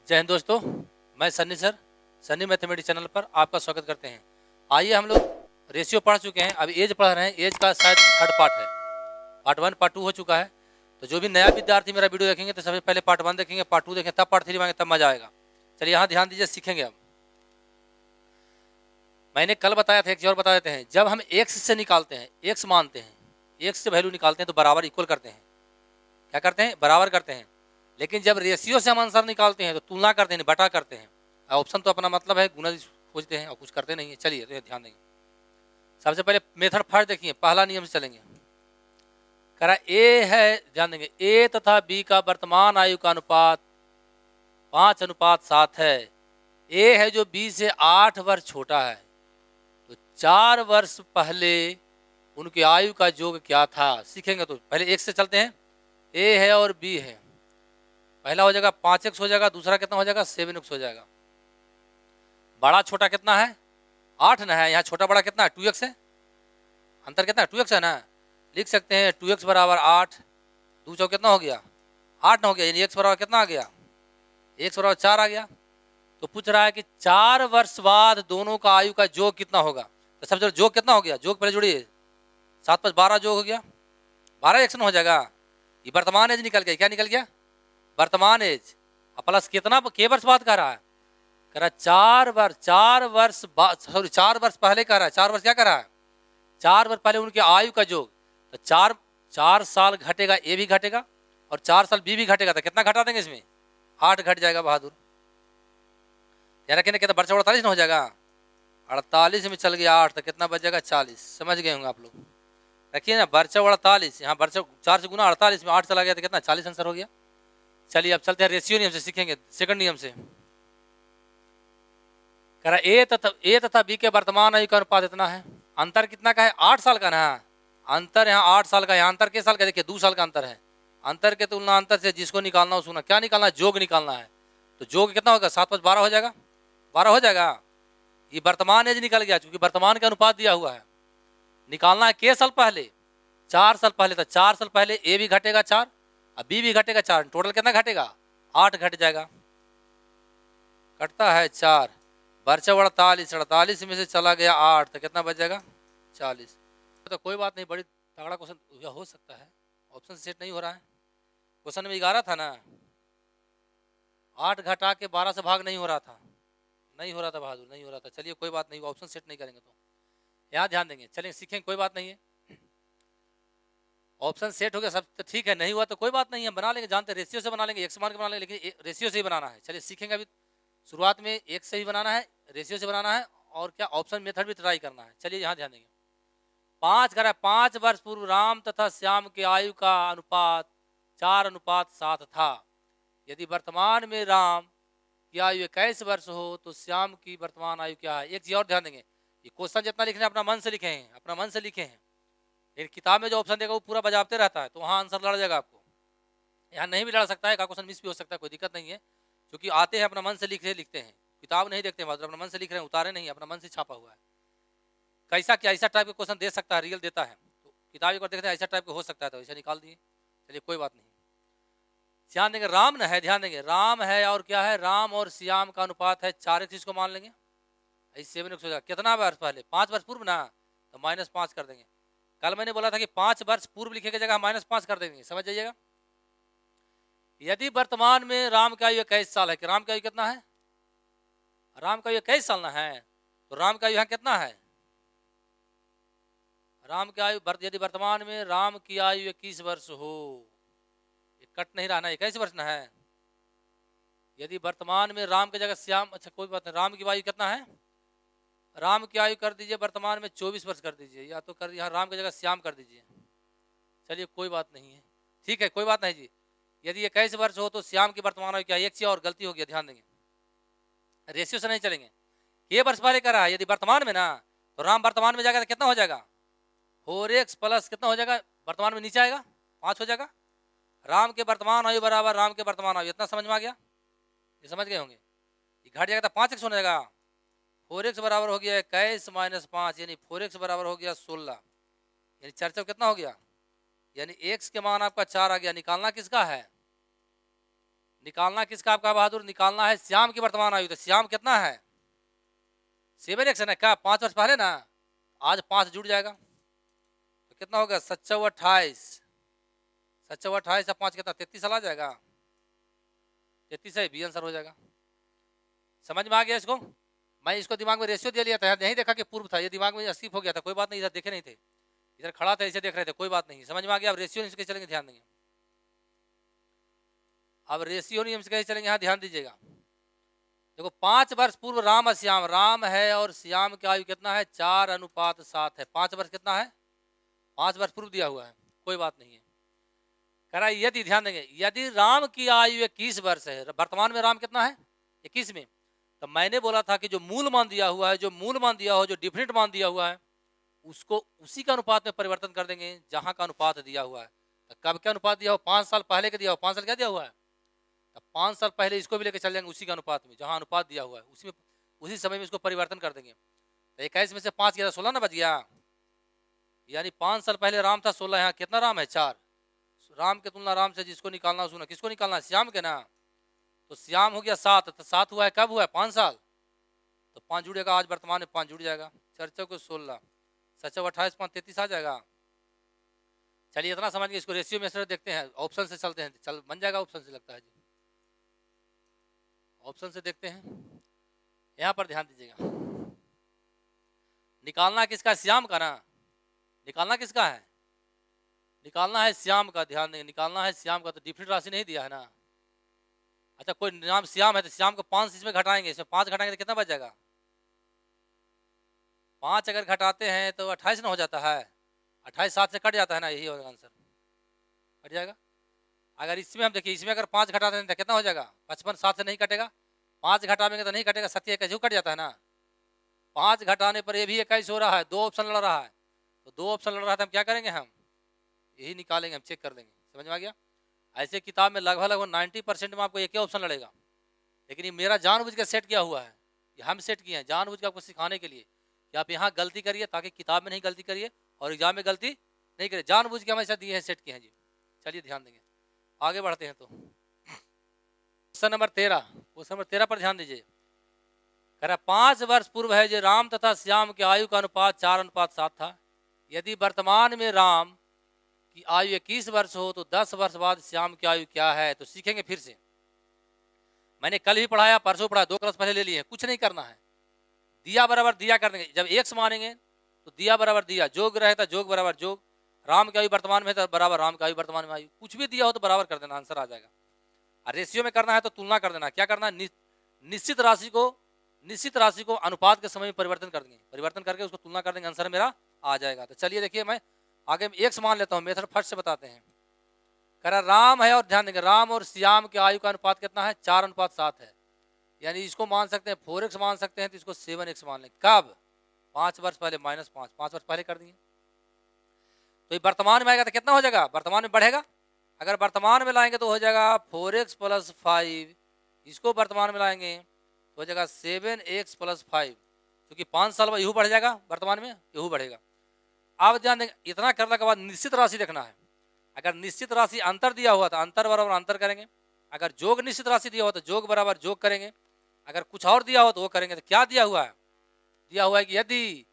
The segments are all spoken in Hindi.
जय हिंद दोस्तों, मैं Sunny sir Sunny mathematics channel पर आपका स्वागत करते हैं। आइए हम लोग रेशियो पढ़ चुके हैं, अभी एज पढ़ रहे हैं। एज का शायद थर्ड पार्ट है, पार्ट 1 पार्ट 2 हो चुका है। तो जो भी नया विद्यार्थी मेरा वीडियो देखेंगे तो सबसे पहले पार्ट 1 देखेंगे, पार्ट 2 देखेंगे, तब पार्ट 3 मांगे, तब मजा आएगा। चलिए यहाँ ध्यान दीजिए, सीखेंगे। अब मैंने कल बताया था, एक चीज और बता देते हैं। जब हम एक्स से निकालते हैं, एक्स मानते हैं, एक्स से वैल्यू निकालते हैं तो बराबर इक्वल करते हैं। क्या करते हैं? बराबर करते हैं। लेकिन जब रेशियो से हम आंसर निकालते हैं तो तुलना करते हैं, बटा करते हैं। ऑप्शन तो अपना मतलब है, गुना खोजते हैं और कुछ करते नहीं है। चलिए तो ध्यान देंगे। सबसे पहले मेथड फर्स्ट देखिए, पहला नियम से चलेंगे। करा ए है, ध्यान देंगे, ए तथा बी का वर्तमान आयु का अनुपात 5:7 है। ए है जो बी से 8 वर्ष छोटा है, तो 4 वर्ष पहले उनकी आयु का योग क्या था, सीखेंगे। तो पहले एक से चलते हैं। ए है और बी है, पहला हो जाएगा 5x हो जाएगा, दूसरा कितना हो जाएगा 7x हो जाएगा। बड़ा छोटा कितना है? 8 ना है, यहाँ छोटा बड़ा कितना है? 2x है। अंतर कितना है? 2x है ना। लिख सकते हैं 2x बराबर 8, 2 चौक कितना हो गया? 8 ना हो गया, यानी x बराबर कितना आ गया? x बराबर 4 आ गया। तो पूछ रहा है कि 4 वर्ष बाद दोनों का आयु का योग कितना होगा। तो सबसे योग कितना हो गया? योग पहले जोड़िए, 7 + 12 योग हो गया, 12x हो जाएगा। ये वर्तमान एज निकल गया। क्या निकल गया? वर्तमान एज। प्लस कितना के वर्ष बाद कह रहा है? कह रहा है 4 वर्ष बाद, सॉरी 4 वर्ष पहले कह रहा है। 4 वर्ष क्या कह रहा है? 4 वर्ष पहले उनकी आयु का योग। तो 4 साल घटेगा, ए भी घटेगा और 4 साल बी भी घटेगा। तो कितना घटा देंगे इसमें? 8 घट जाएगा बहादुर। यार कितना बच्चा 48 ना हो जाएगा। 48 में चल गया 8 तो कितना बच जाएगा? 40। समझ गए होंगे आप लोग। रखिए ना, बर्चा 48, यहाँ बर्चा 4 से गुना 48 में 8 चला गया तो कितना? 40 आंसर हो गया। चलिए अब चलते हैं रेशियो नियम से, सीखेंगे सेकंड नियम से। कह रहा ए तथा बी के वर्तमान आयु का अनुपात इतना है। अंतर कितना का है? 8 साल का ना। अंतर यहाँ 8 साल का, यहाँ अंतर किस साल का? देखिए 2 साल का अंतर है। अंतर के तुलना अंतर से जिसको निकालना हो, सुना क्या निकालना है? जोग निकालना है। तो जोग कितना होगा? 7 + 12 हो जाएगा, 12 हो जाएगा। ये वर्तमान एज निकल गया, क्योंकि वर्तमान का अनुपात दिया हुआ है। निकालना है के साल पहले? 4 साल पहले। तो 4 साल पहले ए भी घटेगा 4 और बी भी घटेगा 4, टोटल कितना घटेगा? 8 घट जाएगा। कटता है 4, बर्चा 48, 48 में से चला गया 8 तो कितना बच जाएगा? 40। तो कोई बात नहीं, बड़ी तगड़ा क्वेश्चन हो सकता है। ऑप्शन सेट नहीं हो रहा है। क्वेश्चन में 11 था ना, 8 घटा के 12 से भाग नहीं हो रहा था, नहीं हो रहा था बहादुर, नहीं हो रहा था। चलिए कोई बात नहीं, ऑप्शन सेट नहीं करेंगे तो यहाँ ध्यान देंगे। चलिए सीखेंगे, कोई बात नहीं है। ऑप्शन सेट हो गया सब तो ठीक है, नहीं हुआ तो कोई बात नहीं है, बना लेंगे। जानते रेशियो से बना लेंगे, एक मान के बना लेंगे, लेकिन रेशियो से ही बनाना है। चलिए सीखेंगे। अभी शुरुआत में एक से ही बनाना है, रेशियो से बनाना है, और क्या ऑप्शन मेथड भी ट्राई करना है। चलिए यहाँ ध्यान देंगे। 5 वर्ष पूर्व राम तथा श्याम के आयु का अनुपात 4:7 था। यदि वर्तमान में राम की आयु 21 वर्ष हो तो श्याम की वर्तमान आयु क्या है? एक चीज और ध्यान देंगे, ये क्वेश्चन जितना लिखना है अपना मन से लिखे हैं, अपना मन से लिखे हैं। लेकिन किताब में जो ऑप्शन देगा वो पूरा बजावते रहता है, तो वहाँ आंसर लड़ जाएगा आपको। यहाँ नहीं भी लड़ सकता है, का क्वेश्चन मिस भी हो सकता है, कोई दिक्कत नहीं है। क्योंकि आते हैं अपना मन से लिखते हैं, किताब नहीं देखते हैं, अपना मन से लिख रहे हैं, उतारे नहीं, अपना मन से छापा हुआ है। कैसा क्या ऐसा टाइप का क्वेश्चन दे सकता है, रियल देता है तो किताब एक बार देखते हैं ऐसा टाइप का हो सकता है, तो ऐसा निकाल दिए। चलिए कोई बात नहीं। ध्यान देंगे, राम न है, ध्यान देंगे, राम है और क्या है? राम और श्याम का अनुपात है 4x, इसको मान लेंगे। 7x हो जाएगा। कितना वर्ष पहले? 5 वर्ष पूर्व ना, तो -5 कर देंगे। कल मैंने बोला था कि 5 वर्ष पूर्व लिखे की जगह -5 कर देंगे, समझ जाइएगा। यदि वर्तमान में राम का आयु 21 साल है, कि राम का आयु कितना है? राम का आयु 21 साल ना है, तो राम का आयु यहाँ कितना है? राम की आयु, यदि वर्तमान में राम की आयु 21 वर्ष हो, कट नहीं रहा ना, 21 वर्ष ना है। यदि वर्तमान में राम की जगह श्याम, अच्छा कोई बात नहीं, राम की आयु कितना है? राम की आयु कर दीजिए वर्तमान में 24 वर्ष कर दीजिए, या तो कर यहाँ राम की जगह श्याम कर दीजिए। चलिए कोई बात नहीं है, ठीक है, कोई बात नहीं जी। यदि 21 वर्ष हो तो श्याम की वर्तमान आयु क्या? एक चीज और गलती हो गया, ध्यान देंगे, रेशियो से नहीं चलेंगे। ये वर्ष पहले करा है, यदि वर्तमान में ना, तो राम वर्तमान में जाएगा तो कितना हो जाएगा? 4x प्लस कितना हो जाएगा? वर्तमान में नीचे आएगा 5 हो जाएगा। राम के वर्तमान आयु बराबर राम के वर्तमान आयु, इतना समझ में आ गया? ये समझ गए होंगे। ये घट जाएगा तो 5x हो जाएगा। 4x बराबर हो गया 21 - 5, यानी 4x बराबर हो गया 16, यानी 4 कितना हो गया? यानी x के मान आपका 4 आ गया। निकालना किसका है? निकालना किसका आपका बहादुर? निकालना है श्याम की वर्तमान आयु। तो श्याम कितना है? 7x है ना, क्या 5 वर्ष पहले ना, आज 5 जुड़ जाएगा तो कितना होगा? 7 28 अब 5 कितना? 33 साल आ जाएगा। 33 है, बी आंसर हो जाएगा। समझ में आ गया इसको? मैं इसको दिमाग में रेशियो दे लिया था, नहीं देखा कि पूर्व था, ये दिमाग में स्किप हो गया था, कोई बात नहीं, इधर देखे नहीं थे, इधर खड़ा था इसे देख रहे थे, कोई बात नहीं। समझ में आ गया? अब रेशियो नियम से कैसे चलेंगे, ध्यान देंगे। अब रेशियो नियम से कैसे चलेंगे, यहाँ ध्यान दीजिएगा। देखो 5 वर्ष पूर्व राम और श्याम, राम है और श्याम की आयु कितना है? 4:7 है। 5 वर्ष कितना है? 5 वर्ष पूर्व दिया हुआ है, कोई बात नहीं है। कह रहा है यदि, ध्यान देंगे, यदि राम की आयु 21 वर्ष है, वर्तमान में राम कितना है? 21 में, तो मैंने बोला था कि जो मूल मान दिया हुआ है, जो मूल मान दिया हो, जो डिफरेंट मान दिया हुआ है, उसको उसी का अनुपात में परिवर्तन कर देंगे जहां का अनुपात दिया हुआ है। तो कब क्या अनुपात दिया हो? 5 साल पहले का दिया हो। 5 साल क्या दिया हुआ है? तो 5 साल पहले इसको भी लेकर चल जाएंगे उसी का अनुपात में, जहां अनुपात दिया हुआ है उसी में, उसी समय में इसको परिवर्तन कर देंगे। तो 21 में से 5 गया 16 ना बच गया, यानी 5 साल पहले राम था 16, यहाँ कितना राम है? 4। राम की तुलना राम से जिसको निकालना सुना, किसको निकालना? श्याम के ना। तो श्याम हो गया 7, तो 7 हुआ है कब हुआ है? 5 साल, तो 5 जुड़ेगा, आज वर्तमान में 5 जुड़ जाएगा। 4 को 16, 7 28 5 33 आ जाएगा। चलिए इतना समझ गए, इसको रेशियो में देखते हैं, ऑप्शन से चलते हैं, चल बन जाएगा ऑप्शन से, लगता है जी। ऑप्शन से देखते हैं, यहाँ पर ध्यान दीजिएगा। निकालना किसका? श्याम का ना। निकालना किसका है? निकालना है श्याम का, ध्यान देंगे, निकालना है श्याम का। तो डिफरेंट राशि नहीं दिया है ना। अच्छा, कोई नाम श्याम है तो श्याम को 5 इसमें घटाएंगे, इसमें 5 घटाएंगे तो कितना बच जाएगा? 5 अगर घटाते हैं तो 28 ना हो जाता है, 28 7 से कट जाता है ना, यही होगा आंसर, कट जाएगा। अगर इसमें हम देखिए, इसमें अगर 5 घटाते हैं तो कितना हो जाएगा? 55 7 से नहीं कटेगा, 5 घटाएंगे तो नहीं कटेगा, 7 21 कट जाता है ना। 5 घटाने पर ये भी 21 हो रहा है, 2 ऑप्शन लड़ रहा है, तो 2 ऑप्शन लड़ रहा है तो हम क्या करेंगे? हम यही निकालेंगे, हम चेक कर देंगे। समझ में आ गया? ऐसे किताब में लगभग 90% में आपको एक ही ऑप्शन लड़ेगा, लेकिन ये मेरा जानबूझ के सेट किया हुआ है, ये हम सेट किए हैं जानबूझ के आपको सिखाने के लिए कि आप यहाँ गलती करिए ताकि किताब में नहीं गलती करिए और एग्जाम में गलती नहीं करिए, जानबूझ के हम ऐसा दिए हैं, सेट किए हैं जी। चलिए ध्यान देंगे, आगे बढ़ते हैं। तो क्वेश्चन नंबर 13 पर ध्यान दीजिए। कह रहा 5 वर्ष पूर्व है जो राम तथा श्याम की आयु का अनुपात 4:7 था। यदि वर्तमान में राम की आयु 21 वर्ष हो तो 10 वर्ष बाद श्याम की आयु क्या है? तो सीखेंगे फिर से, मैंने कल भी पढ़ाया, परसों पढ़ाया, 2 क्लास पहले ले लिए, कुछ नहीं करना है, दिया बराबर दिया कर देंगे। जब एक्स मानेंगे तो दिया बराबर दिया, जोग रहेगा जोग बराबर जोग, राम की आयु वर्तमान में तो बराबर राम की आयु वर्तमान में आयु, कुछ भी दिया हो तो बराबर कर देना, आंसर आ जाएगा। और रेशियो में करना है तो तुलना कर देना। क्या करना है? निश्चित राशि को अनुपात के समय में परिवर्तन कर देंगे, परिवर्तन करके उसको तुलना कर देंगे, आंसर मेरा आ जाएगा। तो चलिए देखिए, मैं आगे एक्स मान लेता हूँ, मेथड फर्स्ट से बताते हैं। कह रहा राम है और ध्यान देंगे, राम और श्याम की आयु का अनुपात कितना है? 4:7 है, यानी इसको मान सकते हैं 4x मान सकते हैं, तो इसको 7x मान लें। कब? 5 वर्ष पहले, -5, 5 वर्ष पहले कर दिए। तो ये वर्तमान में आएगा तो कितना हो जाएगा? वर्तमान में बढ़ेगा, अगर वर्तमान में लाएंगे तो हो जाएगा 4x + 5, इसको वर्तमान में लाएंगे तो हो जाएगा 7x + 5, क्योंकि 5 साल बाद यहू बढ़ जाएगा, वर्तमान में यहू बढ़ेगा। अब ध्यान देंगे, इतना करने के बाद निश्चित राशि देखना है। अगर निश्चित राशि अंतर दिया हुआ तो अंतर बराबर अंतर करेंगे, अगर जोग निश्चित राशि दिया हुआ तो जोग बराबर जोग करेंगे, अगर कुछ और दिया हो तो वो करेंगे। तो क्या दिया हुआ है? दिया हुआ है कि यदि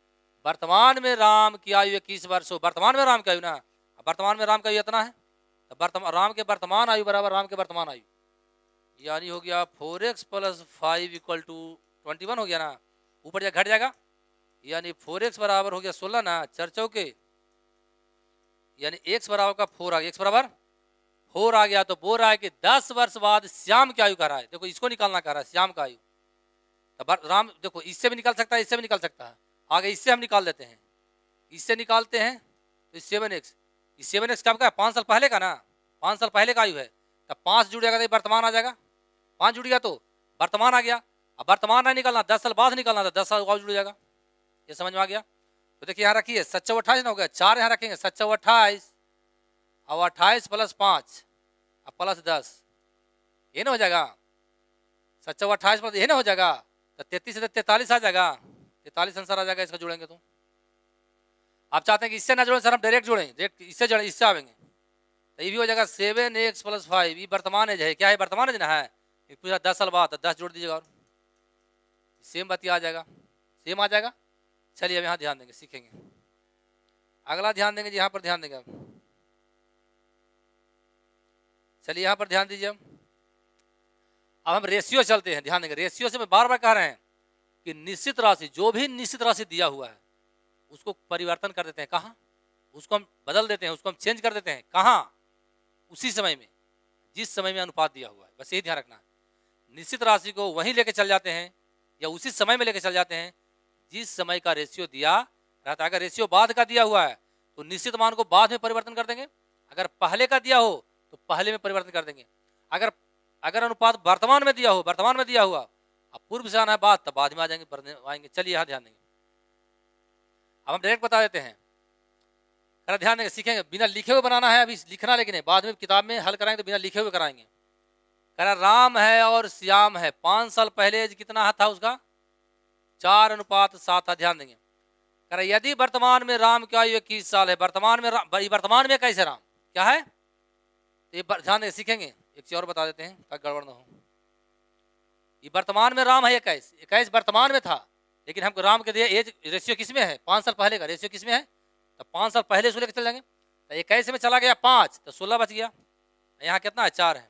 वर्तमान में राम की आयु 21 वर्ष हो, वर्तमान में राम की आयु ना, वर्तमान में राम का आयु इतना है, तो राम के वर्तमान आयु बराबर राम के वर्तमान आयु, यानी हो गया 4x + 5 = 21 हो गया ना, ऊपर जा घट जाएगा, यानी 4x बराबर हो गया 16 ना, 4 चौके, यानी x बराबर का 4 आ गया, x बराबर 4 आ गया। तो बोल रहा है कि 10 वर्ष बाद श्याम की आयु कह रहा है, देखो इसको निकालना कह रहा है, श्याम का आयु। तो राम देखो इससे भी निकाल सकता है, इससे भी निकाल सकता है, आगे इससे हम निकाल देते हैं, इससे निकालते हैं तो 7x, 7x कब का है? 5 साल पहले का ना, 5 साल पहले का आयु है, तो 5 जुड़ जाएगा तो वर्तमान आ जाएगा, 5 जुड़ गया तो वर्तमान आ गया। अब वर्तमान नहीं निकालना, 10 साल बाद निकालना, तो 10 साल बाद जुड़ जाएगा। ये समझ में आ गया? तो देखिए यहाँ रखिए 7 × 28 ना हो गया, 4 यहाँ रखेंगे, 7 × 28 और 28 + 5 अब +10, ये ना हो जाएगा, 7 × 28 + ये ना हो जाएगा, तो 33 से 43 आ जाएगा, 43 आंसर आ जाएगा इसका जोड़ेंगे तो। आप चाहते हैं कि इससे ना जोड़ें सर, हम डायरेक्ट जोड़ें, डायरेक्ट इससे जोड़ें, इससे आवेंगे, तो ये भी हो जाएगा 7x + 5। ये वर्तमान एज है, क्या है वर्तमान एज ना है, ये पूरा 10 साल बाद, 10 जोड़ दीजिएगा और सेम बात आ जाएगा, सेम आ जाएगा। चलिए अब यहाँ ध्यान देंगे, सीखेंगे। अगला ध्यान देंगे जी, यहाँ पर ध्यान देंगे अब। चलिए यहाँ पर ध्यान दीजिए। अब हम रेशियो चलते हैं, ध्यान देंगे। रेशियो से मैं बार बार कह रहे हैं कि निश्चित राशि, जो भी निश्चित राशि दिया हुआ है उसको परिवर्तन कर देते हैं। कहाँ? उसको हम बदल देते हैं, उसको हम चेंज कर देते हैं। कहाँ? उसी समय में, जिस समय में अनुपात दिया हुआ है। बस यही ध्यान रखना है। निश्चित राशि को वहीं लेके चल जाते हैं या उसी समय में लेके चल जाते हैं जिस समय का रेशियो दिया रहता है। अगर रेशियो बाद का दिया हुआ है तो निश्चित मान को बाद में परिवर्तन कर देंगे, अगर पहले का दिया हो तो पहले में परिवर्तन कर देंगे। अगर अगर अनुपात वर्तमान में दिया हो, वर्तमान में दिया हुआ, अब पूर्व से आना है बाद, तब बाद में आ जाएंगे। चलिए यहाँ ध्यान देंगे। अब हम डायरेक्ट बता देते हैं, अरे ध्यान देंगे, सीखेंगे। बिना लिखे हुए बनाना है, अभी लिखना लेकिन है, बाद में किताब में हल कराएंगे तो बिना लिखे हुए कराएंगे। कह रहा राम है और श्याम है, 5 साल पहले कितना था उसका? 4:7 था। ध्यान देंगे। कह रहा यदि वर्तमान में राम की आयु 21 साल है, वर्तमान में कैसे राम क्या है, तो ये ध्यान देंगे, सीखेंगे। एक चीज और बता देते हैं ताकि गड़बड़ ना हो। ये वर्तमान में राम है 21 वर्तमान में था, लेकिन हमको राम के दिए एज रेशियो किस में है? 5 साल पहले का रेशियो किस में है? तो 5 साल पहले से लेकर चल जाएंगे। तो 21 में चला गया 5, तो 16 बच गया। यहाँ कितना है? 4 है।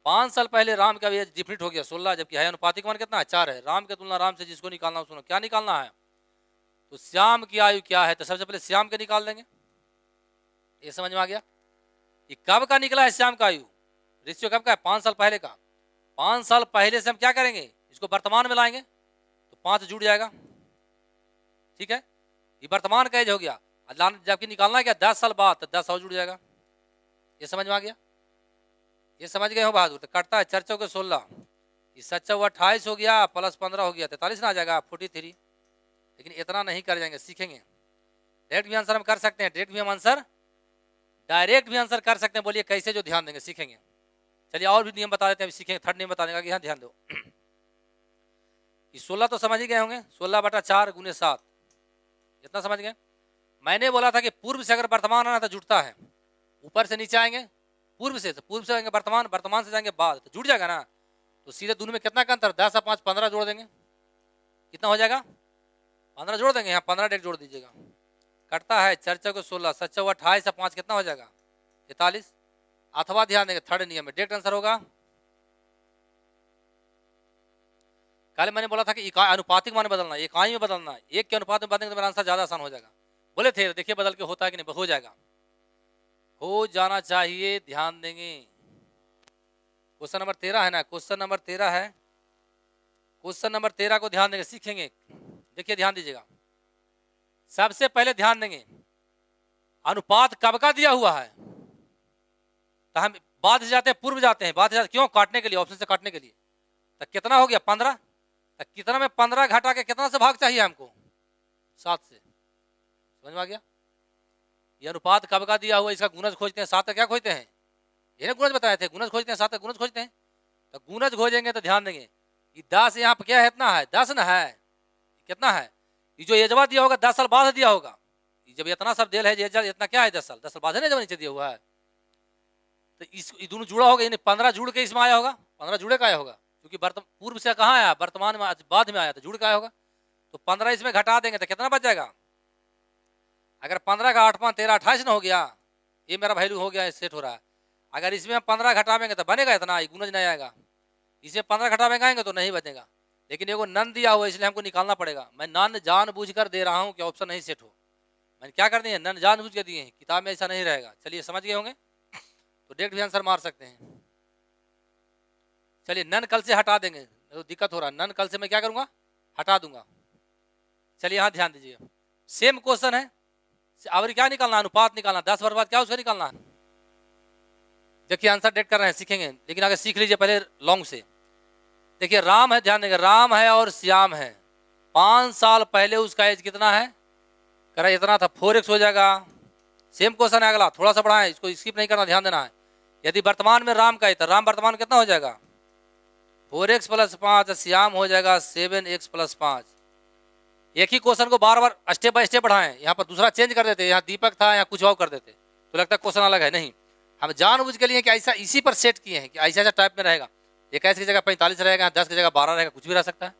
5 साल पहले राम का एज डिफरेंट हो गया 16, जबकि है अनुपातिक मान कितना है? 4 है। राम की तुलना राम से जिसको निकालना उसको क्या निकालना है? तो श्याम की आयु क्या है? तो सबसे पहले श्याम के निकाल देंगे। ये समझ में आ गया? ये कब का निकला है श्याम का आयु? रेशियो कब का है? 5 साल पहले का। 5 साल पहले से हम क्या करेंगे? इसको वर्तमान में लाएंगे तो 5 जुड़ जाएगा। ठीक है, ये वर्तमान का एज हो गया। जबकि निकालना है क्या? 10 साल बाद, तो 10 और जुड़ जाएगा। ये समझ में आ गया? ये समझ गए हो बहादुर? तो कटता है 4 चौके 16, ये 7 चौके 28 हो गया, प्लस 15 हो गया, 43 ना आ जाएगा 43। लेकिन इतना नहीं कर जाएंगे, सीखेंगे। डायरेक्ट भी आंसर हम कर सकते हैं, डायरेक्ट भी आंसर कर सकते हैं। बोलिए कैसे? जो ध्यान देंगे, सीखेंगे। चलिए और भी नियम बता देते हैं, सीखेंगे। थर्ड नियम बताने का, यहाँ ध्यान दो। 16 तो समझ ही गए होंगे, 16/4 × 7, इतना समझ गए। मैंने बोला था कि पूर्व से अगर वर्तमान आना तो जुड़ता है, ऊपर से नीचे आएंगे पूर्व से, तो पूर्व से आएंगे वर्तमान, वर्तमान से जाएंगे बाद, तो जुड़ जाएगा ना। तो सीधे दोनों में कितना का अंतर? 10 और 5 15 जोड़ देंगे, कितना हो जाएगा? 15 जोड़ देंगे। यहाँ 15 डेट जोड़ दीजिएगा। कटता है 4 चौके 16, 7 चौके 28 और 5 कितना हो जाएगा? 43। अथवा ध्यान देंगे थर्ड नियम में डायरेक्ट आंसर होगा। कल मैंने बोला था कि अनुपातिक मान बदलना, इकाई में बदलना, एक के अनुपात में बदलेंगे तो मेरा आंसर ज्यादा आसान हो जाएगा। बोले थे, देखिए बदल के होता है कि नहीं? हो जाएगा, हो जाना चाहिए। ध्यान देंगे। क्वेश्चन नंबर 13 है ना, क्वेश्चन नंबर 13 है। क्वेश्चन नंबर 13 को ध्यान देंगे, सीखेंगे। देखिए ध्यान दीजिएगा। सबसे पहले ध्यान देंगे, अनुपात कब का दिया हुआ है? तो हम बाद से जाते हैं, पूर्व जाते हैं, बाद से जाते क्यों? काटने के लिए, ऑप्शन से काटने के लिए। तो कितना हो गया? 15। तो कितना में 15 घटा के कितना से भाग चाहिए हमको? 7 से। समझ में आ गया? ये अनुपात कब का दिया हुआ, इसका गुणज खोजते हैं। 7 का क्या खोजते हैं? ये गुणज बताए थे, गुणज खोजते हैं। 7 का गुणज खोजते हैं। तो गुणज खोजेंगे तो ध्यान देंगे, ये 10 यहाँ पे क्या है? इतना है, 10 ना है, कितना है? ये जो एजवा दिया होगा 10 साल बाद दिया होगा। जब इतना सब देल है, इतना क्या है? 10 साल, 10 साल बाद है ना जब नीचे दिया हुआ है। तो इस दोनों जुड़ा होगा, यानी 15 जुड़ के इसमें आया होगा। 15 जुड़े का आया होगा, क्योंकि पूर्व से कहाँ आया? वर्तमान में, बाद में आया, तो जुड़ का आया होगा। तो 15 इसमें घटा देंगे तो कितना बच जाएगा? अगर 15 का 8 5 13 28 ना हो गया, ये मेरा वैल्यू हो गया, सेट हो रहा है। अगर इसमें हम 15 घटावेंगे तो बनेगा इतना, गुणज नहीं आएगा। इसमें 15 घटावेंगे आएंगे तो नहीं बचेगा। लेकिन एगो नन दिया हुआ, इसलिए हमको निकालना पड़ेगा। मैं नन जानबूझ कर दे रहा हूँ कि ऑप्शन नहीं सेट हो। मैंने क्या कर दिए? नन जानबूझ के दिए हैं, किताब में ऐसा नहीं रहेगा। चलिए समझ गए होंगे, तो डायरेक्ट भी आंसर मार सकते हैं। चलिए नन कल से हटा देंगे, तो दिक्कत हो रहा है। नन कल से मैं क्या करूंगा? हटा दूंगा। चलिए यहाँ ध्यान दीजिएगा, सेम क्वेश्चन है। और क्या निकालना? अनुपात निकालना। 10 वर्ष बाद क्या उसका निकालना है? देखिए आंसर डेट कर रहे हैं, सीखेंगे। लेकिन आगे सीख लीजिए पहले लॉन्ग से। देखिए राम है, ध्यान देंगे, राम है और श्याम है। 5 साल पहले उसका एज कितना है? कह रहा इतना था, 4x हो जाएगा। सेम क्वेश्चन है अगला, थोड़ा सा बढ़ा है, इसको स्किप नहीं करना, ध्यान देना है। यदि वर्तमान में राम का है तो राम वर्तमान में कितना हो जाएगा? 4x + 5, श्याम हो जाएगा 7x + 5। एक ही क्वेश्चन को बार बार स्टेप बाय स्टेप बढ़ाएं। यहाँ पर दूसरा चेंज कर देते, यहाँ दीपक था, यहाँ कुछ और कर देते तो लगता है क्वेश्चन अलग है। नहीं, हम जानबूझ के लिए कि ऐसा इसी पर सेट किए हैं कि ऐसा ऐसा टाइप में रहेगा, 21 की जगह 45 रहेगा, 10 की जगह 12 रहेगा, कुछ भी रह सकता है।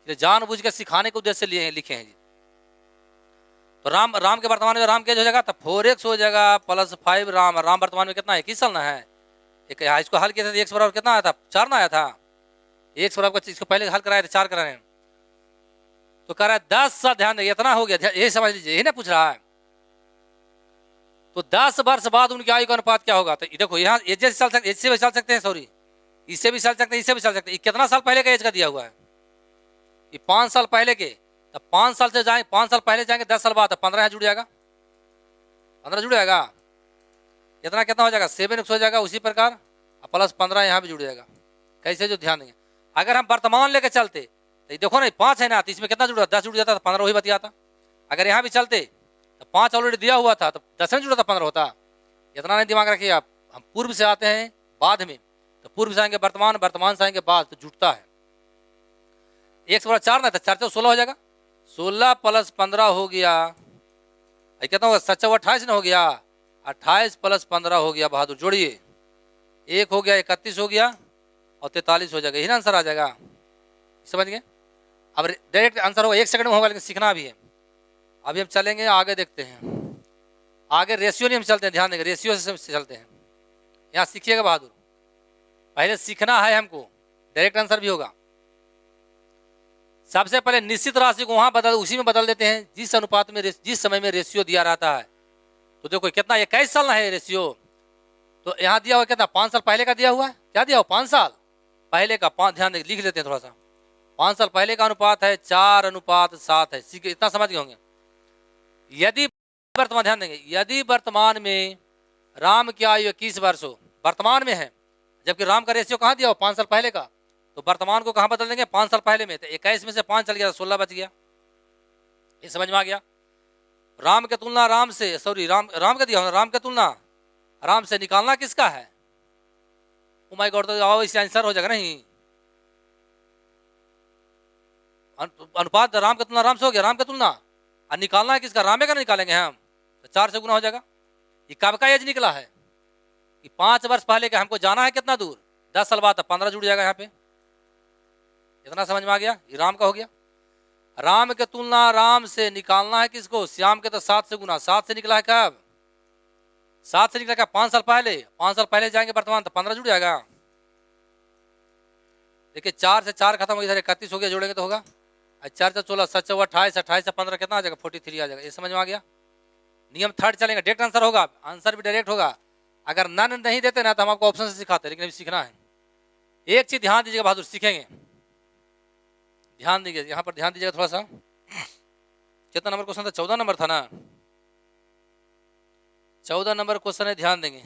ये जानबूझ के सिखाने के उद्देश्य से लिए हैं, लिखे हैं जी। तो राम के वर्तमान में राम के हो जाएगा तो 4x हो जाएगा प्लस 5 राम वर्तमान में कितना है, 21 साल ना है। एक इसको हल किया था, x बराबर कितना आया था, 4 ना आया था। x बराबर इसको पहले हल कराया था, 4 कराए हैं, तो कह रहा है 10 साल, ध्यान देंगे इतना हो गया, यही समझ लीजिए, यही ना पूछ रहा है। तो 10 वर्ष बाद उनकी आयु का अनुपात क्या होगा, तो देखो यहाँ एज से चल सकते, इससे भी चल सकते हैं, सॉरी इससे भी चल सकते हैं, इससे भी चल सकते हैं। कितना साल पहले का एज का दिया हुआ है, ये 5 साल पहले के, तब 5 साल से जाएंगे, 5 साल पहले जाएंगे 10 साल बाद, 15 यहाँ जुड़ जाएगा, 15 जुड़ जाएगा, इतना कितना हो जाएगा 7x हो जाएगा। उसी प्रकार प्लस 15 यहाँ भी जुड़ जाएगा। कैसे, जो ध्यान देंगे, अगर हम वर्तमान लेके चलते तो देखो ना 5 है ना, तो इसमें कितना जुड़ा, 10 जुड़ जाता, 15 वही बतियाता। अगर यहाँ भी चलते तो 5 ऑलरेडी दिया हुआ था, तो 10 में जुड़ा था, 15 होता। इतना नहीं दिमाग रखिए आप। हम पूर्व से आते हैं बाद में, तो पूर्व से आएंगे वर्तमान, वर्तमान से आएंगे बाद, तो जुटता है। 1 से बड़ा 4 ना था, 4 से 16 हो जाएगा, 16 प्लस 15 हो गया, कितना होगा, 7 28 ना हो गया, 28 प्लस 15 हो गया, बहादुर जोड़िए, 1 हो गया 31 हो गया और 43 हो जाएगा, यही ना आंसर आ जाएगा। समझ गए। अब डायरेक्ट आंसर होगा 1 सेकंड में होगा, लेकिन सीखना भी है। अभी हम चलेंगे आगे, देखते हैं आगे, रेशियो नहीं हम चलते हैं, ध्यान देंगे, रेशियो से चलते हैं। यहाँ सीखिएगा बहादुर, पहले सीखना है हमको, डायरेक्ट आंसर भी होगा। सबसे पहले निश्चित राशि को वहां उसी में बदल देते हैं जिस अनुपात में, जिस समय में रेशियो दिया रहता है। तो देखो कितना, 21 साल ना है रेशियो, तो यहाँ दिया हुआ कितना, 5 साल पहले का दिया हुआ है, क्या दिया हुआ, 5 साल पहले का, 5 ध्यान लिख लेते हैं थोड़ा सा। 5 साल पहले का अनुपात है 4:7 है, इतना समझ गए होंगे। यदि वर्तमान, ध्यान देंगे, यदि वर्तमान में राम की आयु 21 वर्ष हो, वर्तमान में है, जबकि राम का रेशियो कहाँ दिया हो, 5 साल पहले का, तो वर्तमान को कहाँ बदल देंगे, 5 साल पहले में, तो 21 में से 5 चल गया, 16 बच गया। ये समझ में आ गया। राम के तुलना राम से, सॉरी राम का दिया हो, राम के तुलना राम से निकालना किसका है, ओ माय गॉड, तो आओ इससे आंसर हो जाएगा नहीं। अनुपात राम के तुलना राम से हो गया, राम के तुलना, और निकालना है किसका, रामे का निकालेंगे हम, तो 4 से गुना हो जाएगा। ये कब का एज निकला है, कि 5 वर्ष पहले का, हमको जाना है कितना दूर, 10 साल बाद, 15 जुड़ जाएगा यहाँ पे। इतना समझ में आ गया, ये राम का हो गया। राम के तुलना राम से निकालना है किसको, श्याम के, तो 7 से गुना, 7 से निकला है कब, 7 से निकला क्या, 5 साल पहले, 5 साल पहले जाएंगे वर्तमान, तो 15 जुड़ जाएगा। देखिए 4 से 4 खत्म हो गया, 31 हो गया, जोड़ेंगे तो होगा 4 से 16, 7 से 28, 28 से 15 कितना आ जाएगा, 43 आ जाएगा। ये समझ में आ गया। नियम 3 चलेंगे, डायरेक्ट आंसर होगा, आंसर भी डायरेक्ट होगा। अगर नन नहीं देते ना तो हम आपको ऑप्शन से सिखाते, लेकिन अभी सीखना है। एक चीज ध्यान दीजिएगा बहादुर, सीखेंगे, ध्यान दीजिए, यहाँ पर ध्यान दीजिएगा थोड़ा सा। कितना नंबर क्वेश्चन था, 14 नंबर था ना, 14 नंबर क्वेश्चन है, ध्यान देंगे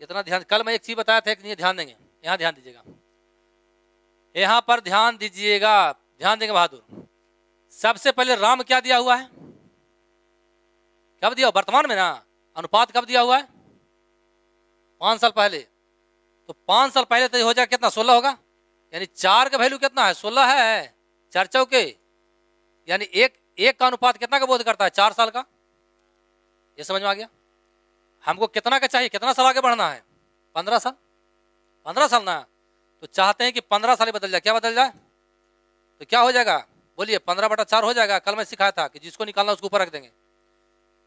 इतना ध्यान। कल मैं एक चीज बताया था, एक नहीं, ध्यान देंगे, यहाँ ध्यान दीजिएगा, यहाँ पर ध्यान दीजिएगा, ध्यान देंगे बहादुर। सबसे पहले राम क्या दिया हुआ है, कब दिया, वर्तमान में ना, अनुपात कब दिया हुआ है, 5 साल पहले, तो 5 साल पहले तो हो जाएगा कितना, 16 होगा, यानी 4 का वैल्यू कितना है, 16 है, 4 चौके, यानी एक का अनुपात कितना का बोध करता है, 4 साल का। ये समझ में आ गया। हमको कितना का चाहिए, कितना साल आगे बढ़ना है, 15 साल, 15 साल ना, तो चाहते हैं कि 15 साल बदल जाए, क्या बदल जाए, तो क्या हो जाएगा, बोलिए, 15/4 हो जाएगा। कल मैं सिखाया था कि जिसको निकालना उसको ऊपर रख देंगे,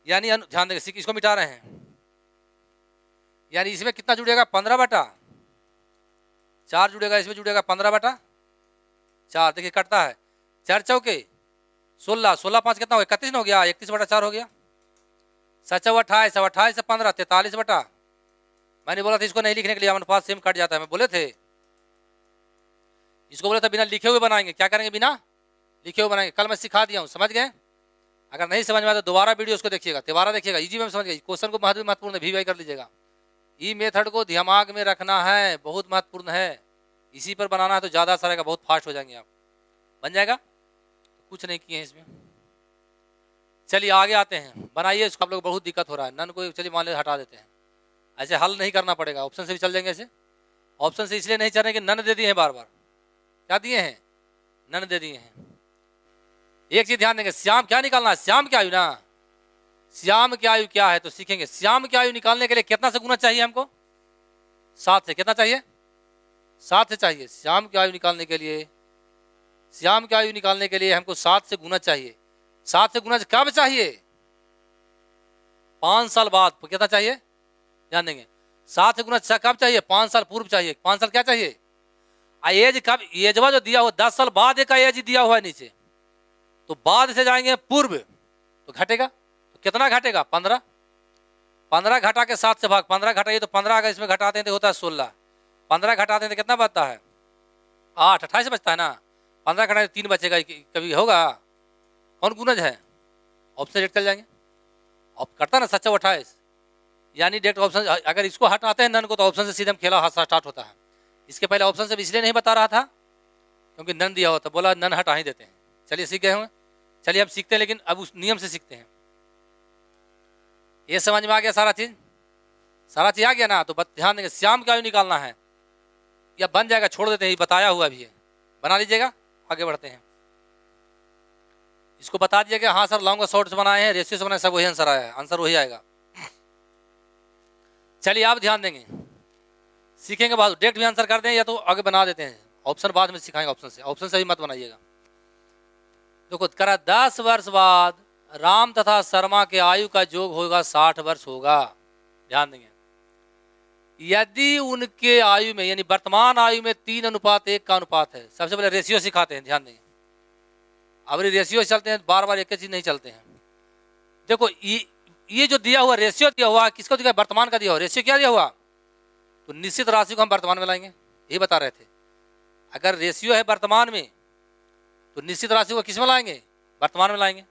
यानी ध्यान देंगे, इसको मिटा रहे हैं, यानी इसमें कितना जुड़ेगा, 15/4 जुड़ेगा, इसमें जुड़ेगा 15/4। देखिए कटता है, 4 चौके 16, 16 5 कितना हो गया, 31 हो गया, 31/4 हो गया, 7 28, 28 से 15, 43 बटा, मैंने बोला था इसको नहीं लिखने के लिए, अनुपात सेम कट जाता है, मैं बोले थे, इसको बोले था बिना लिखे हुए बनाएंगे, क्या करेंगे, बिना लिखे हुए बनाएंगे। कल मैं सिखा दिया हूँ, समझ गए। अगर नहीं समझ में आया तो दोबारा वीडियो उसको देखिएगा, दोबारा देखिएगा, इजी में समझ गए। क्वेश्चन को महत्वपूर्ण है, वी कर लीजिएगा। ई मेथड को दिमाग में रखना है, बहुत महत्वपूर्ण है, इसी पर बनाना है तो ज़्यादा अच्छा रहेगा, बहुत फास्ट हो जाएंगे आप, बन जाएगा। कुछ नहीं किए हैं इसमें, चलिए आगे आते हैं, बनाइए इसको। आप लोग बहुत दिक्कत हो रहा है, नन को चलिए मान ले हटा देते हैं, ऐसे हल नहीं करना पड़ेगा, ऑप्शन से भी चल जाएंगे। ऐसे ऑप्शन से इसलिए नहीं चल रहे कि नन दे दिए हैं, बार बार क्या दिए हैं, नन दे दिए हैं। एक चीज ध्यान देंगे, श्याम क्या निकालना है, श्याम क्या आयु ना, श्याम की आयु क्या है, तो सीखेंगे श्याम की आयु निकालने के लिए कितना से गुना चाहिए हमको, 7 से। कितना चाहिए, 7 से चाहिए। श्याम की आयु निकालने के लिए, श्याम की आयु निकालने के लिए हमको 7 से गुना चाहिए। 7 से गुना कब चाहिए, 5 साल बाद। कितना चाहिए, ध्यान देंगे, 7 से गुना कब चाहिए, 5 साल पूर्व चाहिए। 5 साल क्या चाहिए, एज कब, एजवा जो दिया हुआ 10 साल बाद एक एज दिया हुआ है नीचे, तो बाद से जाएंगे पूर्व तो घटेगा। तो कितना घटेगा, 15। 15 घटा के 7 से भाग, 15 घटाइए तो 15 अगर इसमें घटाते हैं तो होता है 16। 15 घटाते हैं तो कितना बचता है, 8, 28 बचता है ना। 15 घटाए 3 बचेगा, कभी होगा, कौन गुणज है, ऑप्शन डायरेक्ट चल जाएंगे। अब करता ना सच्चा 28, यानी डायरेक्ट ऑप्शन। अगर इसको हटाते हैं नन को तो ऑप्शन से सीधे खेला हाथ स्टार्ट होता है। इसके पहले ऑप्शन से इसलिए नहीं बता रहा था क्योंकि नन दिया होता, बोला नन हटा ही देते हैं। चलिए सीख गए होंगे, चलिए अब सीखते हैं, लेकिन अब उस नियम से सीखते हैं। ये समझ में आ गया सारा चीज, सारा चीज आ गया ना। तो ध्यान देंगे, श्याम का आयु निकालना है, या बन जाएगा, छोड़ देते हैं, बताया हुआ भी है, बना लीजिएगा। आगे बढ़ते हैं, इसको बता दीजिएगा। हाँ सर लॉन्ग शॉर्ट्स बनाए हैं, रेशियो से बनाए, सब वही आंसर आया है, आंसर वही आएगा। चलिए आप ध्यान देंगे, सीखेंगे बाद डायरेक्ट भी आंसर कर दें या तो आगे बना देते हैं, ऑप्शन बाद में सिखाएंगे। ऑप्शन से भी मत बनाइएगा। देखो करा 10 वर्ष बाद राम तथा शर्मा के आयु का योग होगा 60 वर्ष होगा। ध्यान देंगे, यदि उनके आयु में यानी वर्तमान आयु में 3:1 का अनुपात है। सबसे पहले रेशियो सिखाते हैं, ध्यान देंगे। अब रेशियो चलते हैं, बार बार एक ही चीज नहीं चलते हैं। देखो ये जो दिया हुआ रेशियो दिया हुआ, किसको दिया, वर्तमान का दिया हुआ। रेशियो क्या दिया हुआ, तो निश्चित राशि को हम वर्तमान में लाएंगे, ये बता रहे थे। अगर रेशियो है वर्तमान में तो निश्चित राशि को किस में लाएंगे, वर्तमान में लाएंगे।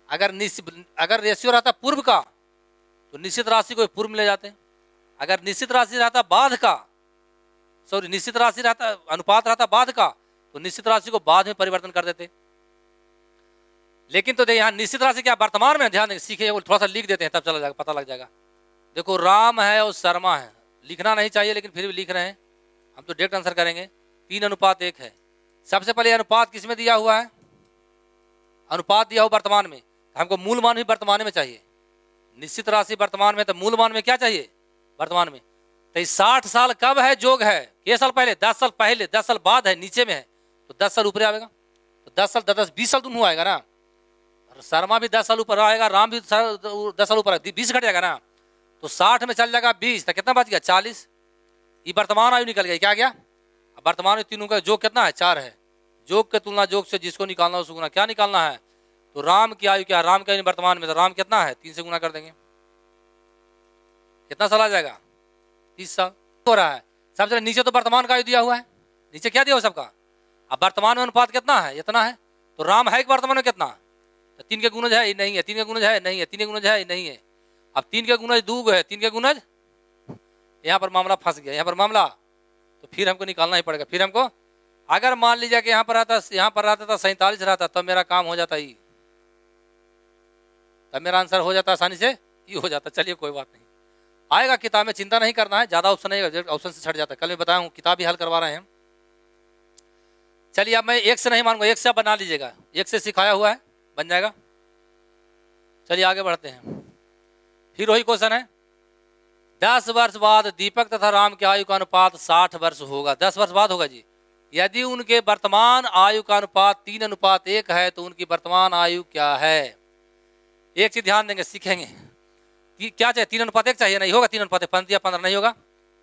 अगर रेशियो रहता पूर्व का तो निश्चित राशि को पूर्व में ले जाते हैं। अगर निश्चित राशि रहता बाद का, सॉरी निश्चित राशि रहता अनुपात रहता बाद का, तो निश्चित राशि को बाद में परिवर्तन कर देते। लेकिन तो यहाँ निश्चित राशि क्या वर्तमान में, ध्यान दें, सीखे थोड़ा सा लिख देते हैं तब चला जाएगा, पता लग जाएगा। देखो राम है और शर्मा है, लिखना नहीं चाहिए लेकिन फिर भी लिख रहे हैं हम, तो डायरेक्ट आंसर करेंगे। 3:1 है। सबसे पहले अनुपात किसमें दिया हुआ है, अनुपात दिया हुआ वर्तमान में, हमको मूल मान भी वर्तमान में चाहिए। निश्चित राशि वर्तमान में, तो मूल मान में क्या चाहिए, वर्तमान में। तो 60 साल कब है, जोग है, ये साल पहले, 10 साल पहले, 10 साल बाद है, नीचे में है, तो 10 साल ऊपर आएगा। तो 10 साल 10 20 साल दोनों आएगा ना। शर्मा भी 10 साल ऊपर आएगा, राम भी 10 साल ऊपर, 20 घट जाएगा ना। तो 60 में चल जाएगा 20, तो कितना बच गया, 40। ये वर्तमान आयु निकल गया, क्या गया, वर्तमान में तीनों का जोग कितना है, 4 है। जोग के तुलना जोग से जिसको निकालना उसको गुना, क्या निकालना है, तो राम की आयु क्या, राम की आयु वर्तमान में, तो राम कितना है, 3 से गुना कर देंगे, कितना साल आ जाएगा, 30 साल हो रहा है। सबसे नीचे तो वर्तमान का आयु दिया हुआ है, नीचे क्या दिया हुआ सबका। अब वर्तमान में अनुपात कितना है, इतना है, तो राम है कि वर्तमान में कितना, तो 3 के गुणज है, नहीं है, 3 के गुणज है, नहीं है, 3 के गुणज है, नहीं है। अब 3 के गुणज 2 है, 3 के गुणज, यहाँ पर मामला फंस गया, यहाँ पर मामला, तो फिर हमको निकालना ही पड़ेगा। फिर हमको अगर मान लीजिए कि यहाँ पर रहता था 47 रहता, तब मेरा काम हो जाता, ही तब मेरा आंसर हो जाता आसानी से, ये हो जाता। चलिए कोई बात नहीं, आएगा किताब में, चिंता नहीं करना है, ज्यादा ऑप्शन नहीं, ऑप्शन से छट जाता है। कल मैं बताया हूँ, किताब भी हल करवा रहे हैं। चलिए अब मैं 1 से नहीं मानूंगा, 1 से आप बना लीजिएगा, 1 से सिखाया हुआ है, बन जाएगा। चलिए आगे बढ़ते हैं, फिर वही क्वेश्चन है। 10 वर्ष बाद दीपक तथा राम की आयु का अनुपात 60 वर्ष होगा। 10 वर्ष बाद होगा जी। यदि उनके वर्तमान आयु का अनुपात 3:1 है तो उनकी वर्तमान आयु क्या है। एक चीज ध्यान देंगे, सीखेंगे क्या चाहिए, 3:1 चाहिए, नहीं होगा 3:1, 15 15 नहीं होगा,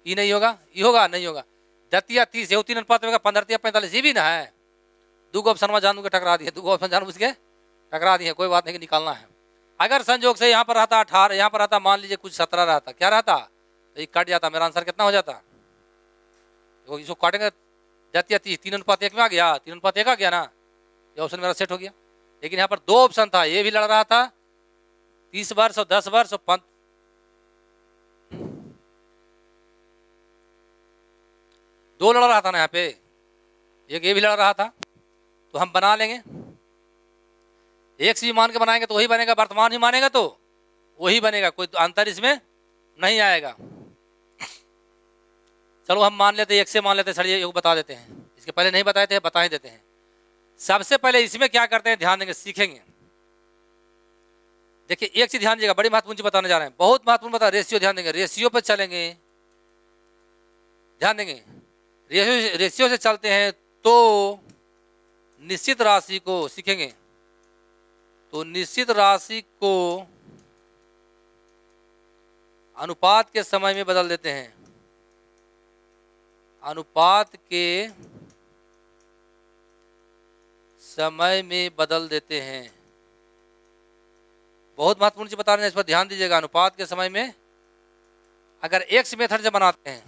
ये नहीं होगा, ये होगा नहीं होगा, 10 30 ये 3:1 होगा, 15 45 ये भी ना है। 2 ऑप्शन में जानू के टकरा दिए, 2 ऑप्शन जानू उसके टकरा दिए, कोई बात नहीं, निकालना है। अगर संजोग से यहाँ पर रहता 18, यहाँ पर रहता मान लीजिए कुछ 17 रहता, क्या रहता, तो ये कट जाता, मेरा आंसर कितना हो जाता, तो इसको काटेंगे 10 या 30, 3:1 में आ गया, 3:1 आ गया ना, ये ऑप्शन मेरा सेट हो गया। लेकिन यहाँ पर 2 ऑप्शन था, ये भी लड़ रहा था 30 वर्ष और 10 वर्ष और 2 लड़ रहा था ना यहाँ पे, एक ये भी लड़ रहा था, तो हम बना लेंगे। 1 से भी मान के बनाएंगे तो वही बनेगा, वर्तमान ही मानेगा तो वही बनेगा, कोई अंतर इसमें नहीं आएगा। चलो हम मान लेते, 1 से मान लेते, चलिए एक बता देते हैं, इसके पहले नहीं बताए थे, बता ही देते हैं। सबसे पहले इसमें क्या करते हैं, ध्यान देंगे, सीखेंगे। देखिए एक चीज ध्यान दीजिएगा, बड़ी महत्वपूर्ण चीज बताने जा रहे हैं, बहुत महत्वपूर्ण बता, रेशियो ध्यान देंगे, रेशियो पे चलेंगे, ध्यान देंगे, रेशियो से चलते हैं तो निश्चित राशि को सीखेंगे, तो निश्चित राशि को अनुपात के समय में बदल देते हैं, अनुपात के समय में बदल देते हैं। बहुत महत्वपूर्ण चीज बता रहे हैं, इस पर ध्यान दीजिएगा। अनुपात के समय में अगर एक्स मेथड से बनाते हैं,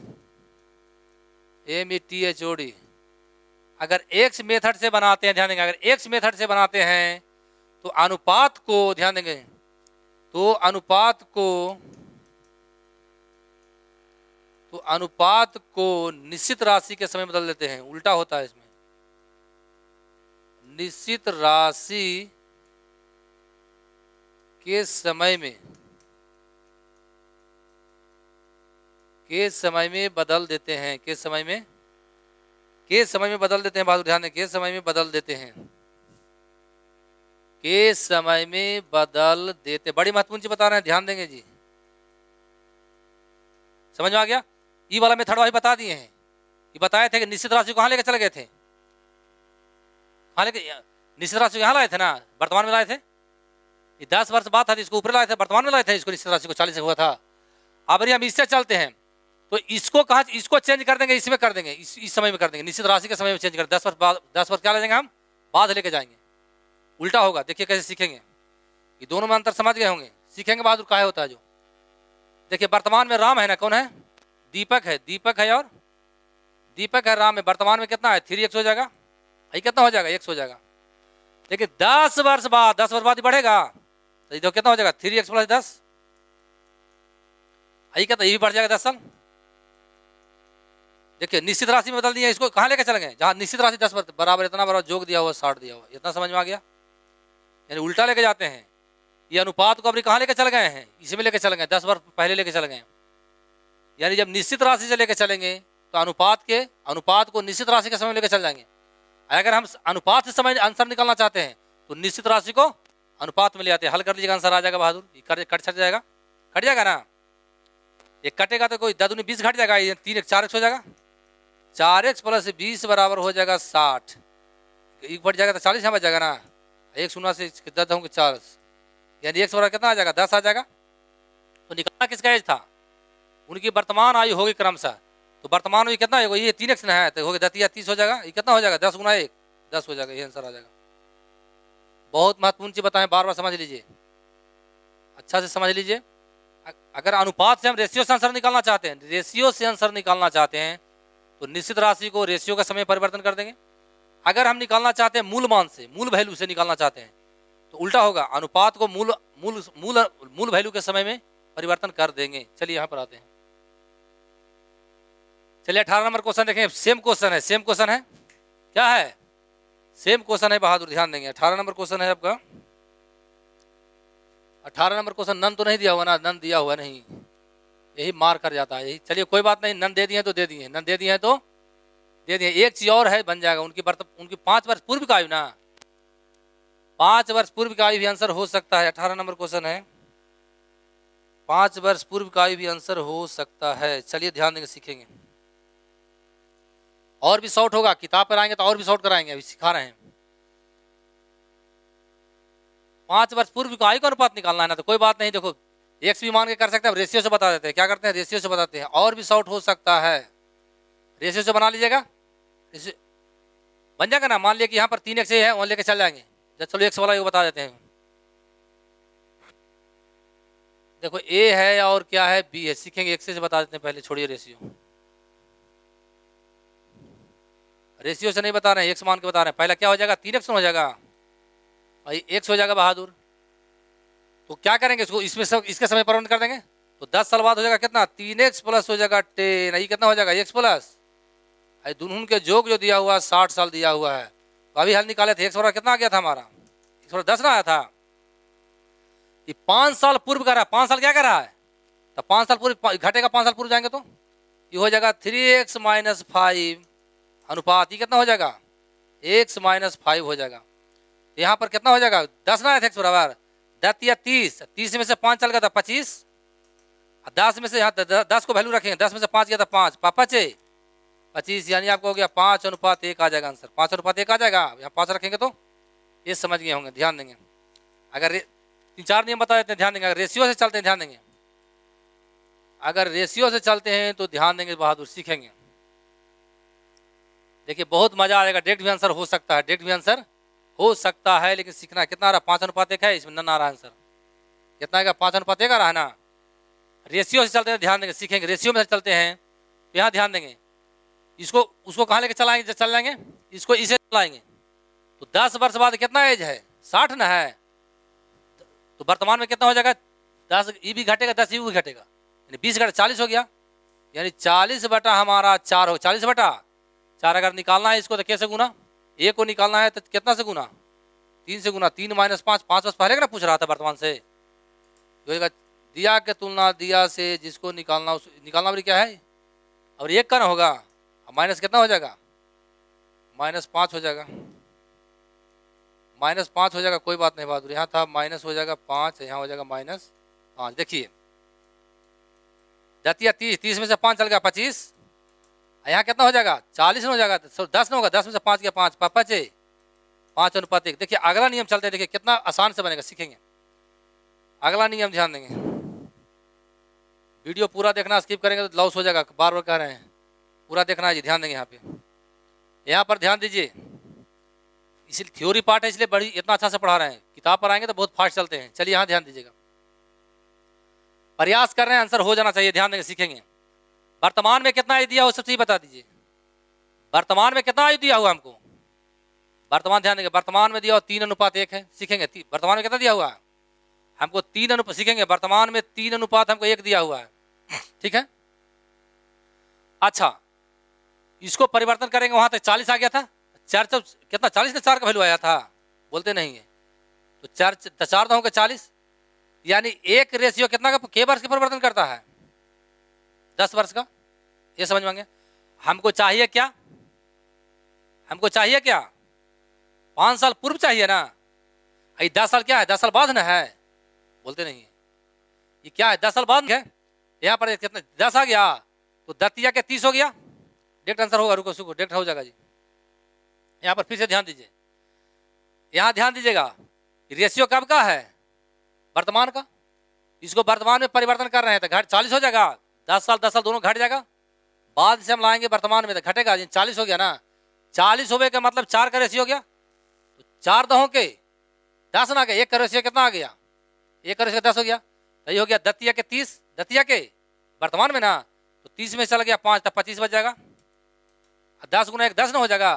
METHOD, अगर एक्स मेथड से बनाते हैं, ध्यान देंगे, अगर एक्स मेथड से बनाते हैं तो अनुपात को, ध्यान देंगे, तो अनुपात को निश्चित राशि के समय बदल देते हैं। उल्टा होता है इसमें, निश्चित राशि के समय में बदल देते हैं, के समय में बदल देते हैं। बहादुर ध्यान दें, के समय में बदल देते हैं, के समय में बदल देते। बड़ी महत्वपूर्ण चीज बता रहे हैं, ध्यान देंगे जी, समझ में आ गया। ई वाला मेथड वही बता दिए हैं, ये बताए थे कि निश्चित राशि को कहाँ लेकर चले गए थे, कहाँ लेके, निश्चित राशि को यहाँ लाए थे ना, वर्तमान में लाए थे। ये 10 वर्ष बाद था, इसको ऊपर लाए थे, वर्तमान में लाए थे इसको, निश्चित राशि को 40 हुआ था। अब हम इससे चलते हैं तो इसको कहा, इसको चेंज कर देंगे, इसमें कर देंगे, इस समय में कर देंगे, निश्चित राशि के समय में चेंज कर, 10 वर्ष बाद, 10 वर्ष क्या ले जाएंगे हम, बाद लेके जाएंगे, उल्टा होगा। देखिए कैसे सीखेंगे, ये दोनों में अंतर समझ गए होंगे, सीखेंगे बहादुर क्या होता है जो। देखिए वर्तमान में राम है ना, कौन है, दीपक है, दीपक है और दीपक है, राम है। वर्तमान में कितना है, 3x हो जाएगा, ये कितना हो जाएगा, x हो जाएगा। देखिए 10 वर्ष बाद ही बढ़ेगा, तो ये कितना हो जाएगा, 3x + 10, ये कितना, ये भी बढ़ जाएगा 10 साल। देखिए निश्चित राशि में बदल दिया, इसको कहाँ लेकर चले गए, जहाँ निश्चित राशि 10 वर्ष बराबर इतना बराबर जोग दिया हुआ 60 दिया हुआ, इतना समझ में आ गया। यानी उल्टा लेके जाते हैं, ये अनुपात को अपनी कहाँ लेके चल गए हैं, इसमें लेके चल गए, 10 वर्ष पहले लेके चल गए। यानी जब निश्चित राशि से लेके चलेंगे तो अनुपात को निश्चित राशि के समय लेके चल जाएंगे। अगर हम अनुपात से समय आंसर निकालना चाहते हैं तो निश्चित राशि को अनुपात में ले आते हैं, हल कर लीजिएगा, आंसर आ जाएगा बहादुर। कट जाएगा, कट जाएगा ना, ये कटेगा तो कोई 10 दूनी 20 घट जाएगा, ये 3x 4x हो जाएगा, 4x + 20 बराबर हो जाएगा 60, एक बढ़ जाएगा तो 40 यहाँ बच जाएगा ना, एक शून्य से 10 होंगे 4, यानी x बराबर कितना आ जाएगा, 10 आ जाएगा। तो निकालना किसका एज था, उनकी वर्तमान आयु होगी क्रमशः, तो वर्तमान आयु कितना होगा, ये 3x ना है तो हो गया 30 हो जाएगा, ये कितना हो जाएगा, 10 × 1 10 हो जाएगा, ये आंसर आ जाएगा। बहुत महत्वपूर्ण चीज बताएं, बार बार समझ लीजिए, अच्छा से समझ लीजिए। अगर अनुपात से हम रेशियो से आंसर निकालना चाहते हैं, तो निश्चित राशि को रेशियो का समय परिवर्तन कर देंगे। अगर हम निकालना चाहते हैं मूल मान से, मूल वैल्यू से निकालना चाहते हैं, तो उल्टा होगा, अनुपात को मूल वैल्यू के समय में परिवर्तन कर देंगे। चलिए यहाँ पर आते हैं, चलिए 18 नंबर क्वेश्चन देखें, सेम क्वेश्चन है, क्या है, सेम क्वेश्चन है बहादुर, ध्यान देंगे। 18 नंबर क्वेश्चन है आपका, 18 नंबर क्वेश्चन नन तो नहीं दिया हुआ ना, नन दिया हुआ नहीं, यही मार कर जाता है, यही। चलिए कोई बात नहीं, नन दे दिए तो दे दिए, नन दे दिए तो दे दिए। एक चीज और है, बन जाएगा, उनकी 5 वर्ष पूर्व का आयु ना, 5 वर्ष पूर्व का आयु भी आंसर हो सकता है। 18 नंबर क्वेश्चन है, 5 वर्ष पूर्व का आयु भी आंसर हो सकता है। चलिए ध्यान देंगे, सीखेंगे, और भी शॉर्ट होगा, किताब पर आएंगे तो और भी शॉर्ट कराएंगे, अभी सिखा रहे हैं। 5 वर्ष पूर्व का आयु का अनुपात निकालना है ना, तो कोई बात नहीं, देखो एक्स भी मान के कर सकते हैं, रेशियो से बता देते हैं, क्या करते हैं, रेशियो से बताते हैं, और भी शॉर्ट हो सकता है, रेशियो से बना लीजिएगा, बन जाएगा ना। मान लिया कि यहाँ पर 3x है, वहां लेके चल जाएंगे, चलो x वाला बता देते हैं। देखो a है और क्या है, b है, सीखेंगे, x से बता देते हैं पहले, छोड़िए रेशियो से नहीं बता रहे हैं, x मान के बता रहे हैं। पहला क्या हो जाएगा, 3x हो जाएगा, भाई x हो जाएगा बहादुर। तो क्या करेंगे, इसको इसमें सब इसके समय परिवर्तन कर देंगे, तो 10 साल बाद हो जाएगा कितना, 3x + हो जाएगा 10, ये कितना हो जाएगा, x प्लस दोनों के जोग जो दिया हुआ है 60 साल दिया हुआ है। तो अभी हल निकाले थे, x बराबर कितना आ गया था हमारा, x बराबर 10 ना आया था, ये 5 साल पूर्व का रहा, 5 साल क्या कर रहा है, तो 5 साल पूर्व घटेगा, 5 साल पूर्व जाएंगे तो ये हो जाएगा 3x - 5 अनुपात, ये कितना हो जाएगा, x - 5 हो जाएगा। यहाँ पर कितना हो जाएगा, 10 ना आया था x बराबर, 10 या 30, 30 में से 5 चल गया था 25, 10 में से यहाँ 10 को वैल्यू रखेंगे, 10 में से 5 गया था 5, पापा चे 25, यानी आपको हो गया 5:1 आ जाएगा आंसर, 5:1 आ जाएगा। यहाँ 5 रखेंगे तो ये समझ गए होंगे, ध्यान देंगे। अगर 3-4 नियम बता देते हैं, ध्यान देंगे। अगर रेशियो से चलते हैं, ध्यान देंगे, अगर रेशियो से चलते हैं तो ध्यान देंगे, बहादुर सीखेंगे। देखिए बहुत मजा आएगा। डायरेक्ट भी आंसर हो सकता है, डायरेक्ट भी आंसर हो सकता है, लेकिन सीखना कितना आ रहा है, 5:1 है, इसमें नन आ रहा है आंसर। कितना आएगा, 5:1 आ रहा है ना। रेशियो से चलते हैं, ध्यान देंगे, सीखेंगे। रेशियो में चलते हैं तो यहाँ ध्यान देंगे, इसको उसको कहाँ लेके चलाएंगे, चल जाएंगे, इसको इसे चलाएंगे तो 10 वर्ष बाद कितना एज है, 60 ना है, तो वर्तमान में कितना हो जाएगा, 10 ई भी घटेगा, 10 ई भी घटेगा, यानी 20 घटे 40 हो गया, यानी 40 बटा हमारा 4 हो, 40 बटा 4 अगर निकालना है इसको तो कैसे गुना, ए को निकालना है तो कितना से गुना, 3 से गुना, 3 - 5, 5 वर्ष पहले का पूछ रहा था वर्तमान से, दिया के तुलना दिया से जिसको निकालना उस निकालना भी क्या है, और 1 का ना होगा, माइनस कितना हो जाएगा, -5 हो जाएगा, -5 हो जाएगा, कोई बात नहीं बहादुर, यहाँ था माइनस हो जाएगा 5, यहाँ हो जाएगा -5। देखिए 10 या 30, 30 में से 5 चल गया 25, यहाँ कितना हो जाएगा, 40 हो जाएगा, 10 न होगा, 10 में से 5 गया 5, पापा चे 5:1। देखिए अगला नियम चलते हैं, देखिए कितना आसान से बनेगा, सीखेंगे। अगला नियम ध्यान देंगे, वीडियो पूरा देखना, स्किप करेंगे तो लॉस हो जाएगा, बार बार कह रहे हैं, पूरा देखना है जी, ध्यान देंगे। यहाँ पर ध्यान दीजिए, इसलिए थ्योरी पार्ट है, इसलिए बड़ी इतना अच्छा से पढ़ा रहे हैं, किताब पर आएंगे तो बहुत फास्ट चलते हैं। चलिए यहाँ ध्यान दीजिएगा, प्रयास कर रहे हैं, आंसर हो जाना चाहिए, ध्यान देंगे, सीखेंगे। वर्तमान में कितना आयु दिया हो, सबसे बता दीजिए, वर्तमान में कितना आयु दिया हुआ हमको, वर्तमान ध्यान देंगे, वर्तमान में दिया हुआ 3:1 है, सीखेंगे। वर्तमान में कितना दिया हुआ है हमको, 3 सीखेंगे, वर्तमान में 3:1 हमको 1 दिया हुआ है, ठीक है। अच्छा इसको परिवर्तन करेंगे, वहां तक 40 आ गया था, 4 कितना, 40 ने 4 का वैल्यू आया था, बोलते नहीं है, तो 4 तो होंगे 40, यानी एक रेशियो कितना का के वर्ष के परिवर्तन करता है, 10 वर्ष का, ये समझ मांगे। हमको चाहिए क्या, हमको चाहिए क्या, 5 साल पूर्व चाहिए ना, 10 साल क्या है, 10 साल बाद ना है, बोलते नहीं है, ये क्या है, 10 साल बाद है। यहाँ पर कितना 10 आ गया तो 10 के 30 हो गया, डायरेक्ट आंसर होगा, रुको सुको डायरेक्ट हो जाएगा जी। यहाँ पर फिर से ध्यान दीजिए, यहाँ ध्यान दीजिएगा, रेशियो कब का है, वर्तमान का, इसको वर्तमान में परिवर्तन कर रहे हैं तो घट 40 हो जाएगा, 10 साल 10 साल दोनों घट जाएगा, बाद से हम लाएंगे वर्तमान में तो घटेगा, 40 हो गया ना, 40 हो गए का मतलब 4 का रेशियो हो गया, तो 4 दहों के 10 ना गया, 1 का रेशियो कितना आ गया, 1 का रेशियो 10 हो गया, तो ये हो गया 10 के 30, 10 के वर्तमान में ना, तो 30 में चल गया 5 तब 25 बच जाएगा, 10 गुना 1 10 ना हो जाएगा,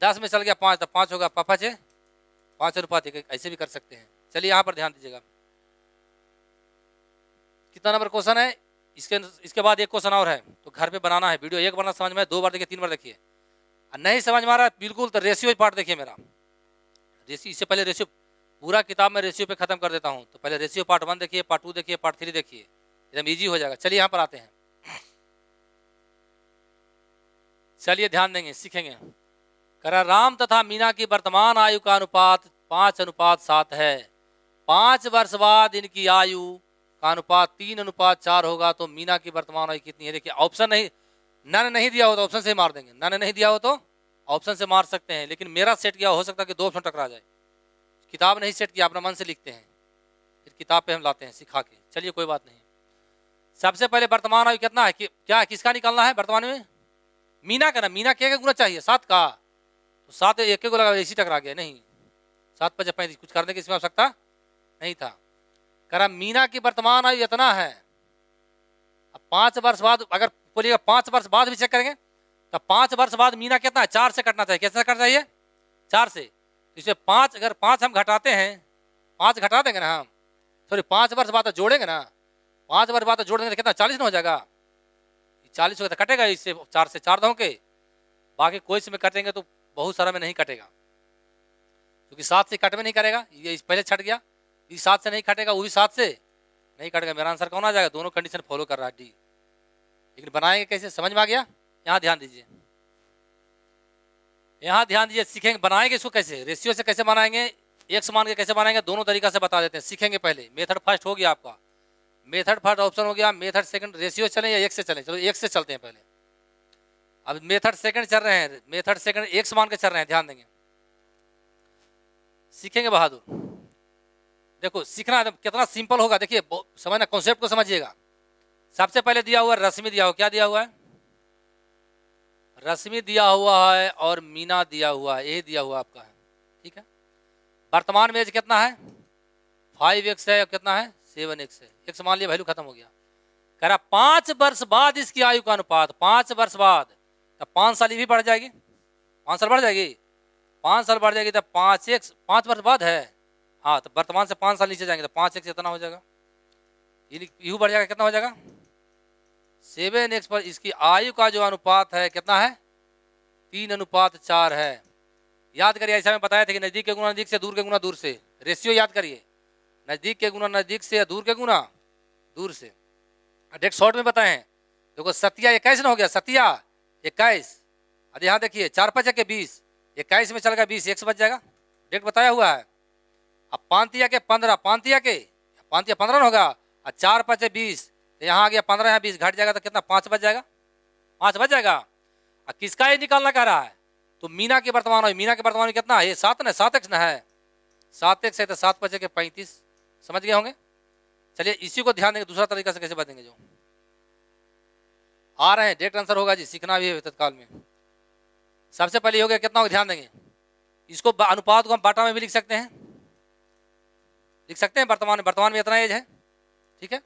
10 में चल गया 5 तब 5 होगा, पापा चे 5:1, ऐसे भी कर सकते हैं। चलिए यहाँ पर ध्यान दीजिएगा, कितना नंबर क्वेश्चन है, इसके बाद एक क्वेश्चन और है, तो घर पे बनाना है, वीडियो एक बार समझ में, 2 बार देखिए, 3 बार देखिए, नहीं समझ में आ रहा है बिल्कुल तो रेशियो पार्ट देखिए मेरा, रेशियो, इससे पहले रेशियो पूरा किताब में रेशियो पे खत्म कर देता हूँ, तो पहले रेशियो पार्ट 1 देखिए, पार्ट 2 देखिए, पार्ट 3 देखिए, एकदम इजी हो जाएगा। चलिए यहाँ पर आते हैं, चलिए ध्यान देंगे, सीखेंगे। करा राम तथा मीना की वर्तमान आयु का अनुपात 5:7 है, 5 वर्ष बाद इनकी आयु का अनुपात 3:4 होगा, तो मीना की वर्तमान आयु कितनी है। देखिए ऑप्शन नहीं, नन नहीं दिया हो तो ऑप्शन से मार देंगे, नन नहीं दिया हो तो ऑप्शन से मार सकते हैं, लेकिन मेरा सेट किया हो सकता है कि 2 ऑप्शन टकरा जाए, किताब नहीं सेट किया, अपना मन से लिखते हैं, फिर किताब पे हम लाते हैं सिखा के। चलिए कोई बात नहीं, सबसे पहले वर्तमान आयु कितना है, क्या किसका निकालना है वर्तमान में, मीना का ना, मीना क्या गुना चाहिए 7 का, तो 7 एक को लगा, इसी टकरा गया, नहीं 7 × 35 कुछ करने की इसमें आवश्यकता नहीं था। करा मीना की वर्तमान आयु इतना है, अब 5 वर्ष बाद अगर बोलिएगा 5 वर्ष बाद भी चेक करेंगे तो 5 वर्ष बाद मीना कितना है, 4 से कटना चाहिए, कैसे कटना चाहिए 4 से, तो इसे 5 अगर 5 हम घटाते हैं, 5 घटा देंगे ना हम, सॉरी 5 वर्ष बाद जोड़ेंगे ना, 5 वर्ष बाद जोड़ देंगे तो कितना 40 ना हो जाएगा, 40 हो गया तो कटेगा इससे 4 से 4 दो के, बाकी कोई से में कटेंगे तो बहुत सारा में नहीं कटेगा, क्योंकि 7 से कट में नहीं करेगा, ये पहले छट गया, ये 7 से नहीं कटेगा, वो भी 7 से नहीं कटेगा, मेरा आंसर कौन आ जाएगा, दोनों कंडीशन फॉलो कर रहा है डी। लेकिन बनाएंगे कैसे, समझ में आ गया, यहाँ ध्यान दीजिए, यहाँ ध्यान दीजिए, सीखेंगे बनाएंगे इसको कैसे, रेशियो से कैसे बनाएंगे, एक्स मान के कैसे बनाएंगे, दोनों तरीका से बता देते हैं, सीखेंगे। पहले मेथड फर्स्ट हो गया आपका, मेथड फर्स्ट ऑप्शन हो गया। मेथड सेकंड, रेशियो चलें या एक से चलें? चलो एक से चलते हैं पहले। अब मेथड सेकंड चल रहे हैं, मेथड सेकंड एक्स मान के चल रहे हैं, ध्यान देंगे, सीखेंगे बहादुर। देखो सीखना है कितना सिंपल होगा, देखिए समझना, कॉन्सेप्ट को समझिएगा। सबसे पहले दिया हुआ रश्मि दिया हुआ, क्या दिया हुआ है? रश्मि दिया हुआ है और मीना दिया हुआ है, यही दिया हुआ आपका है, ठीक है। वर्तमान में एज कितना है? 5x है, और कितना है? 7x है। एक्स मान लिया, वैल्यू खत्म हो गया। कह रहा 5 वर्ष बाद इसकी आयु का अनुपात, 5 वर्ष बाद, तब 5 साल ये भी बढ़ जाएगी, 5 साल बढ़ जाएगी, 5 साल बढ़ जाएगी, तब 5x 5 वर्ष बाद है, हाँ, तो वर्तमान से 5 साल नीचे जाएंगे तो 5x इतना हो जाएगा, यू बढ़ जाएगा, कितना हो जाएगा? 7x पर इसकी आयु का जो अनुपात है कितना है? 3:4 है। याद करिए, ऐसा मैं बताया था कि नजदीक के गुना नजदीक से, दूर के गुना दूर से। रेशियो याद करिए, नजदीक के गुना नजदीक से या दूर के गुना दूर से। डेट शॉर्ट में बताए हैं, देखो सतिया 21 ना हो गया, सतिया 21। अब यहाँ देखिए 4 5 के 20, 21 में चल गया 20, एक्स बच जाएगा, डेट बताया हुआ है। अब 5 के 15, 5 15 ना होगा, और 4 5 20, यहाँ आ गया 15, यहाँ 20 घट जाएगा तो कितना? 5 बच जाएगा, 5 बच जाएगा। अब किसका ये निकालना कह रहा है? तो मीना के वर्तमान है, मीना के वर्तमान में कितना है? ये 7 ना, 7x ना है, 7x है तो 7 5 के 35, समझ गए होंगे। चलिए इसी को ध्यान देंगे, दूसरा तरीका से कैसे बतेंगे, जो आ रहे हैं डायरेक्ट आंसर होगा जी, सीखना भी है तत्काल में। सबसे पहले हो गया, कितना होगा ध्यान देंगे, इसको अनुपात को हम बाटा में भी लिख सकते हैं, लिख सकते हैं। वर्तमान में इतना एज है, ठीक है।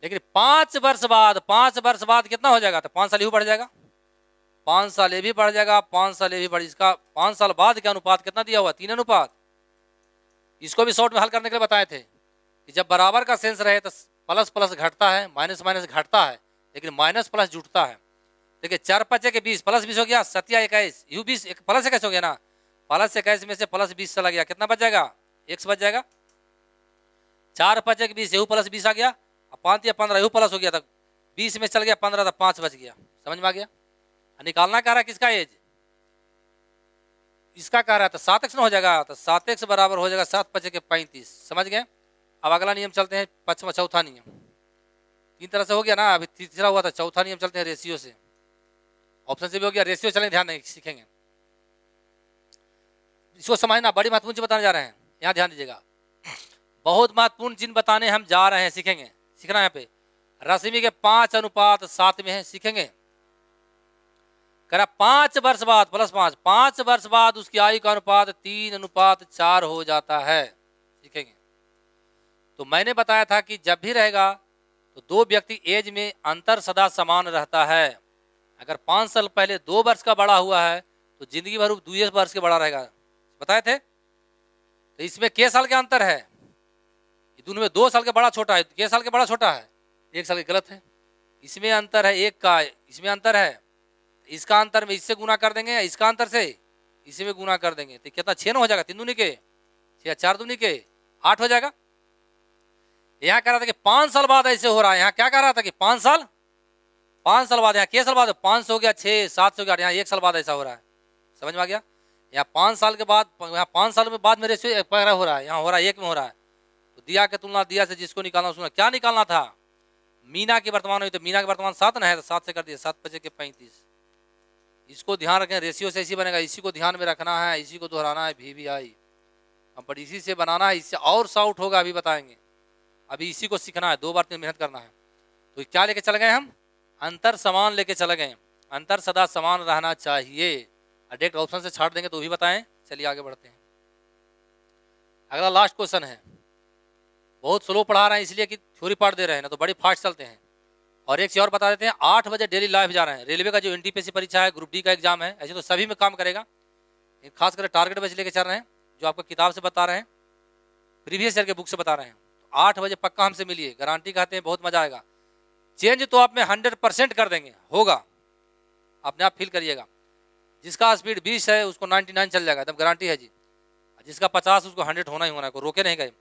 लेकिन 5 वर्ष बाद, 5 वर्ष बाद कितना हो जाएगा? तो 5 साल ही बढ़ जाएगा, 5 साल ये भी बढ़ जाएगा, 5 साल ये भी बढ़, इसका 5 साल बाद का अनुपात कितना दिया हुआ? 3 अनुपात। इसको भी शॉर्ट में हल करने के लिए बताए थे कि जब बराबर का सेंस रहे तो प्लस प्लस घटता है, माइनस माइनस घटता है, लेकिन माइनस प्लस जुटता है। देखिए 4 5 के 20, प्लस 20 हो गया, 7 21, यू 20 प्लस 21 हो गया ना, प्लस 21 में से प्लस 20 चला गया, कितना बच जाएगा? x बच जाएगा। 4 5 के 20, यू प्लस 20 आ गया, 5 या 15 यू प्लस हो गया, तब 20 में चल गया 15, तब 5 बच गया, समझ में आ गया। निकालना कह रहा है किसका एज? इसका कह रहा है, तो 7x ना हो जाएगा, तो 7x बराबर हो जाएगा 7 5 के 35, समझ गए। अब अगला नियम चलते हैं, चौथा नियम। 3 तरह से हो गया ना, अभी तीसरा हुआ था, चौथा नियम चलते हैं रेशियो से। ऑप्शन से भी हो गया, रेशियो चलें, ध्यान देंगे, सीखेंगे। इसको समझना, बड़ी महत्वपूर्ण चीज बताने जा रहे हैं, यहाँ ध्यान दीजिएगा। बहुत महत्वपूर्ण जिन बताने हम जा रहे हैं, सीखेंगे, सीखना। यहाँ पे रश्मि के 5 अनुपात 7 में है, सीखेंगे। करा 5 वर्ष बाद प्लस 5, 5 वर्ष बाद उसकी आयु का अनुपात 3:4 हो जाता है, सीखेंगे। तो मैंने बताया था कि जब भी रहेगा तो दो व्यक्ति एज में अंतर सदा समान रहता है। अगर 5 साल पहले 2 वर्ष का बड़ा हुआ है तो जिंदगी भर 2 वर्ष के बड़ा रहेगा, बताए थे। तो इसमें के साल का अंतर है? दोनों में 2 साल के बड़ा छोटा है, के साल के बड़ा छोटा है, 1 साल के गलत है। इसमें अंतर है 1 का, इसमें अंतर है, इसका अंतर में इससे गुना कर देंगे, इसका अंतर से इसी में गुना कर देंगे, तो कितना 6 हो जाएगा, 3 दूनी के 6, 4 दूनी के 8 हो जाएगा। यहाँ कह रहा था कि 5 साल बाद ऐसे हो रहा है, यहाँ क्या कह रहा था कि 5 साल बाद, यहाँ के साल बाद 5 हो गया, 6 7 हो गया, यहाँ 1 साल बाद ऐसा हो रहा है, समझ में आ गया। यहाँ 5 साल के बाद, यहाँ 5 साल में बाद में रेशियो हो रहा है, यहाँ हो रहा है 1 में हो रहा है। तो दिया के तुलना दिया से जिसको निकालना उसको क्या निकालना था? मीना की वर्तमान हुई, तो मीना के वर्तमान 7 ना है, तो 7 से कर दिया, 7 5 के 35। इसको ध्यान रखें, रेशियो से इसी बनेगा, इसी को ध्यान में रखना है, इसी को दोहराना है, भी आई हम पर इसी से बनाना है, इससे और साउट होगा, अभी बताएंगे। अभी इसी को सीखना है, 2 बार मेहनत करना है। तो क्या लेके चले गए हम? अंतर समान लेके चले गए, अंतर सदा समान रहना चाहिए। डायरेक्ट ऑप्शन से छाट देंगे तो भी बताएं। चलिए आगे बढ़ते हैं, अगला लास्ट क्वेश्चन है। बहुत स्लो पढ़ा रहे हैं इसलिए कि थ्योरी पार्ट दे रहे हैं ना, तो बड़ी फास्ट चलते हैं। और एक चीज और बता देते हैं, 8 बजे डेली लाइव जा रहे हैं। रेलवे का जो एनटीपीसी परीक्षा है, ग्रुप डी का एग्जाम है, ऐसे तो सभी में काम करेगा, खास कर टारगेट बैच लेके चल रहे हैं, जो आपको किताब से बता रहे हैं, प्रीवियस ईयर के बुक से बता रहे हैं। 8 बजे पक्का हमसे मिलिए, गारंटी कहते हैं, बहुत मजा आएगा। चेंज तो आप में 100% कर देंगे, होगा, अपने आप फील करिएगा। जिसका स्पीड 20 है उसको 99 चल जाएगा, एकदम गारंटी है जी। जिसका 50 उसको 100 होना ही होना है, को रोके नहीं गए।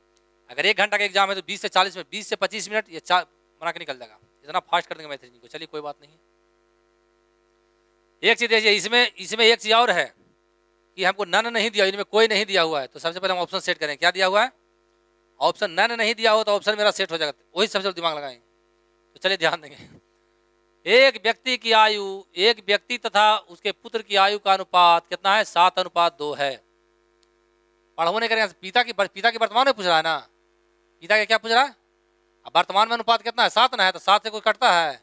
अगर 1 घंटा का एग्जाम है तो 20 से 40 में, 20 से 25 मिनट ये बना के निकल जाएगा, इतना फास्ट कर देंगे मैथ्स को। चलिए कोई बात नहीं। एक चीज देखिए, इसमें एक चीज और है, कि हमको नन नहीं दिया, इनमें कोई नहीं दिया हुआ है, तो सबसे पहले हम ऑप्शन सेट करें। क्या दिया हुआ है? ऑप्शन नन नहीं दिया हो तो ऑप्शन मेरा सेट हो जाएगा, वही सबसे दिमाग लगाएंगे। तो चलिए ध्यान देंगे। एक व्यक्ति की आयु, एक व्यक्ति तथा उसके पुत्र की आयु का अनुपात कितना है? 7:2 है। पढ़ोने करेंगे पिता की वर्तमान में पूछ रहा है ना, पिता के क्या पूछ रहा है? अब वर्तमान में अनुपात कितना है? 7 ना है, तो 7 से कोई कटता है?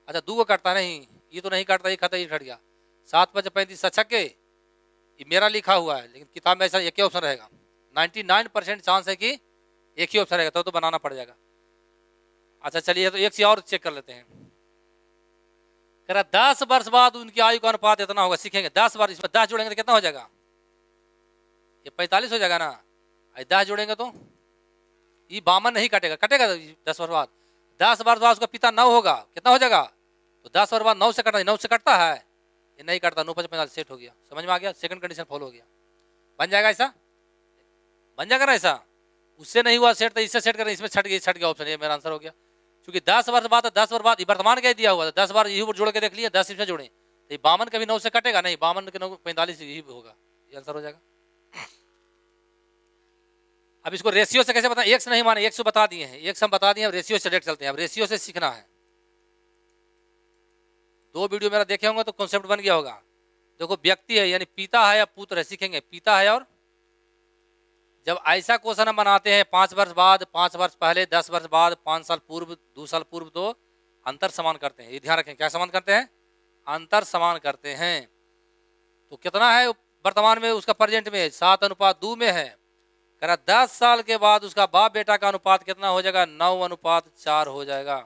अच्छा 2 को कटता नहीं, ये तो नहीं कटता, ये खाता, ये कट गया। 7 × 5 = 35 छक्के, ये मेरा लिखा हुआ है, लेकिन किताब में ऐसा एक ही ऑप्शन रहेगा। 99% चांस है कि एक ही ऑप्शन रहेगा, तो बनाना पड़ जाएगा। अच्छा चलिए, तो एक से और चेक कर लेते हैं। कह रहा 10 वर्ष बाद उनकी आयु का अनुपात इतना होगा। सीखेंगे 10 बार, इसमें 10 जोड़ेंगे तो कितना हो जाएगा? ये 45 हो जाएगा ना। 10 जोड़ेंगे तो ये 52 नहीं कटेगा, कटेगा 10 वर्ष बाद। 10 वर्ष बाद उसका पिता 9 होगा, कितना हो जाएगा? तो 10 वर्ष बाद 9 से कटा, 9 से कटता है? ये नहीं कटता। 9 × 5 = 45 सेट हो गया। समझ में आ गया? सेकंड कंडीशन फॉलो हो गया। बन जाएगा ऐसा, बन जाएगा ना ऐसा। उससे नहीं हुआ सेट तो इससे सेट करें, इसमें छट गया ऑप्शन, ये मेरा आंसर हो गया। क्योंकि 10 वर्ष बाद, 10 वर्ष बाद वर्तमान क्या दिया हुआ था, 10 बार यही जोड़ के देख लिया, 10 इसमें जोड़े तो 52 कभी 9 से कटेगा नहीं, 52 के 9 45 यही होगा, ये आंसर हो जाएगा। अब इसको रेशियो से कैसे बताएं? एक से नहीं माने, एक से बता दिए हैं, एक से हम बता दिए, अब रेशियो से डायरेक्ट चलते हैं। अब रेशियो से सीखना है। 2 वीडियो मेरा देखे होंगे तो कॉन्सेप्ट बन गया होगा। देखो व्यक्ति है यानी पिता है या पुत्र है, सीखेंगे पिता है। और जब ऐसा क्वेश्चन हम बनाते हैं 5 वर्ष बाद, 5 वर्ष पहले, 10 वर्ष बाद, 5 साल पूर्व, 2 साल पूर्व, तो अंतर समान करते हैं। ये ध्यान रखें, क्या समान करते हैं? अंतर समान करते हैं। तो कितना है वर्तमान में उसका प्रेजेंट में? 7:2 में है। कह रहा 10 साल के बाद उसका बाप बेटा का अनुपात कितना हो जाएगा? 9:4 हो जाएगा।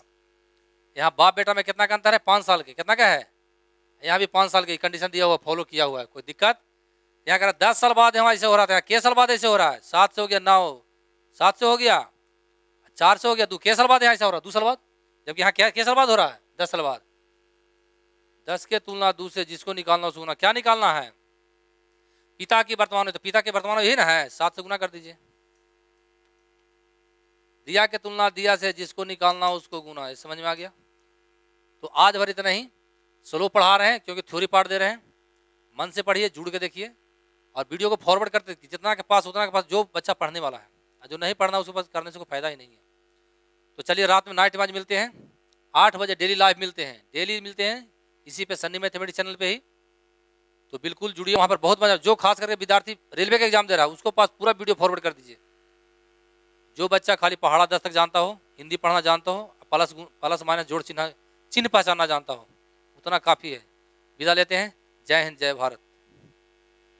यहाँ बाप बेटा में कितना का अंतर है? 5 साल के। कितना का है? यहाँ भी 5 साल की कंडीशन दिया हुआ, फॉलो किया हुआ है, कोई दिक्कत? यहाँ कह रहा 10 साल बाद यहाँ ऐसे हो रहा था, के साल बाद ऐसे हो रहा है? 7 से हो गया 9, 7 से हो गया 4 से हो गया 2, के साल बाद यहाँ ऐसा हो रहा है 2 साल बाद, जबकि यहाँ क्या के साल बाद हो रहा है? 10 साल बाद। 10 के तुलना 2 से जिसको निकालना उसको गुना। क्या निकालना है? पिता की वर्तमान में, तो पिता के वर्तमान में यही ना है, 7 से गुना कर दीजिए। दिया के तुलना दिया से जिसको निकालना उसको गुना। है समझ में आ गया? तो आज भर इतना ही। स्लो पढ़ा रहे हैं क्योंकि थ्योरी पार्ट दे रहे हैं, मन से पढ़िए, जुड़ के देखिए, और वीडियो को फॉरवर्ड करते, जितना के पास उतना के पास जो बच्चा पढ़ने वाला है, जो नहीं पढ़ना उसके पास करने से कोई फायदा ही नहीं है। तो चलिए रात में नाइट मैच मिलते हैं 8 बजे, डेली लाइव मिलते हैं, डेली मिलते हैं इसी पे, सन्नी मैथमेटिक्स चैनल पे ही। तो बिल्कुल जुड़िए, वहाँ पर बहुत मजा। जो खास करके विद्यार्थी रेलवे का एग्जाम दे रहा है उसको पास पूरा वीडियो फॉरवर्ड कर दीजिए। जो बच्चा खाली पहाड़ा 10 तक जानता हो, हिंदी पढ़ना जानता हो, प्लस माइनस जोड़ चिन्ह पहचानना जानता हो, उतना काफ़ी है। विदा लेते हैं। जय हिंद, जय भारत।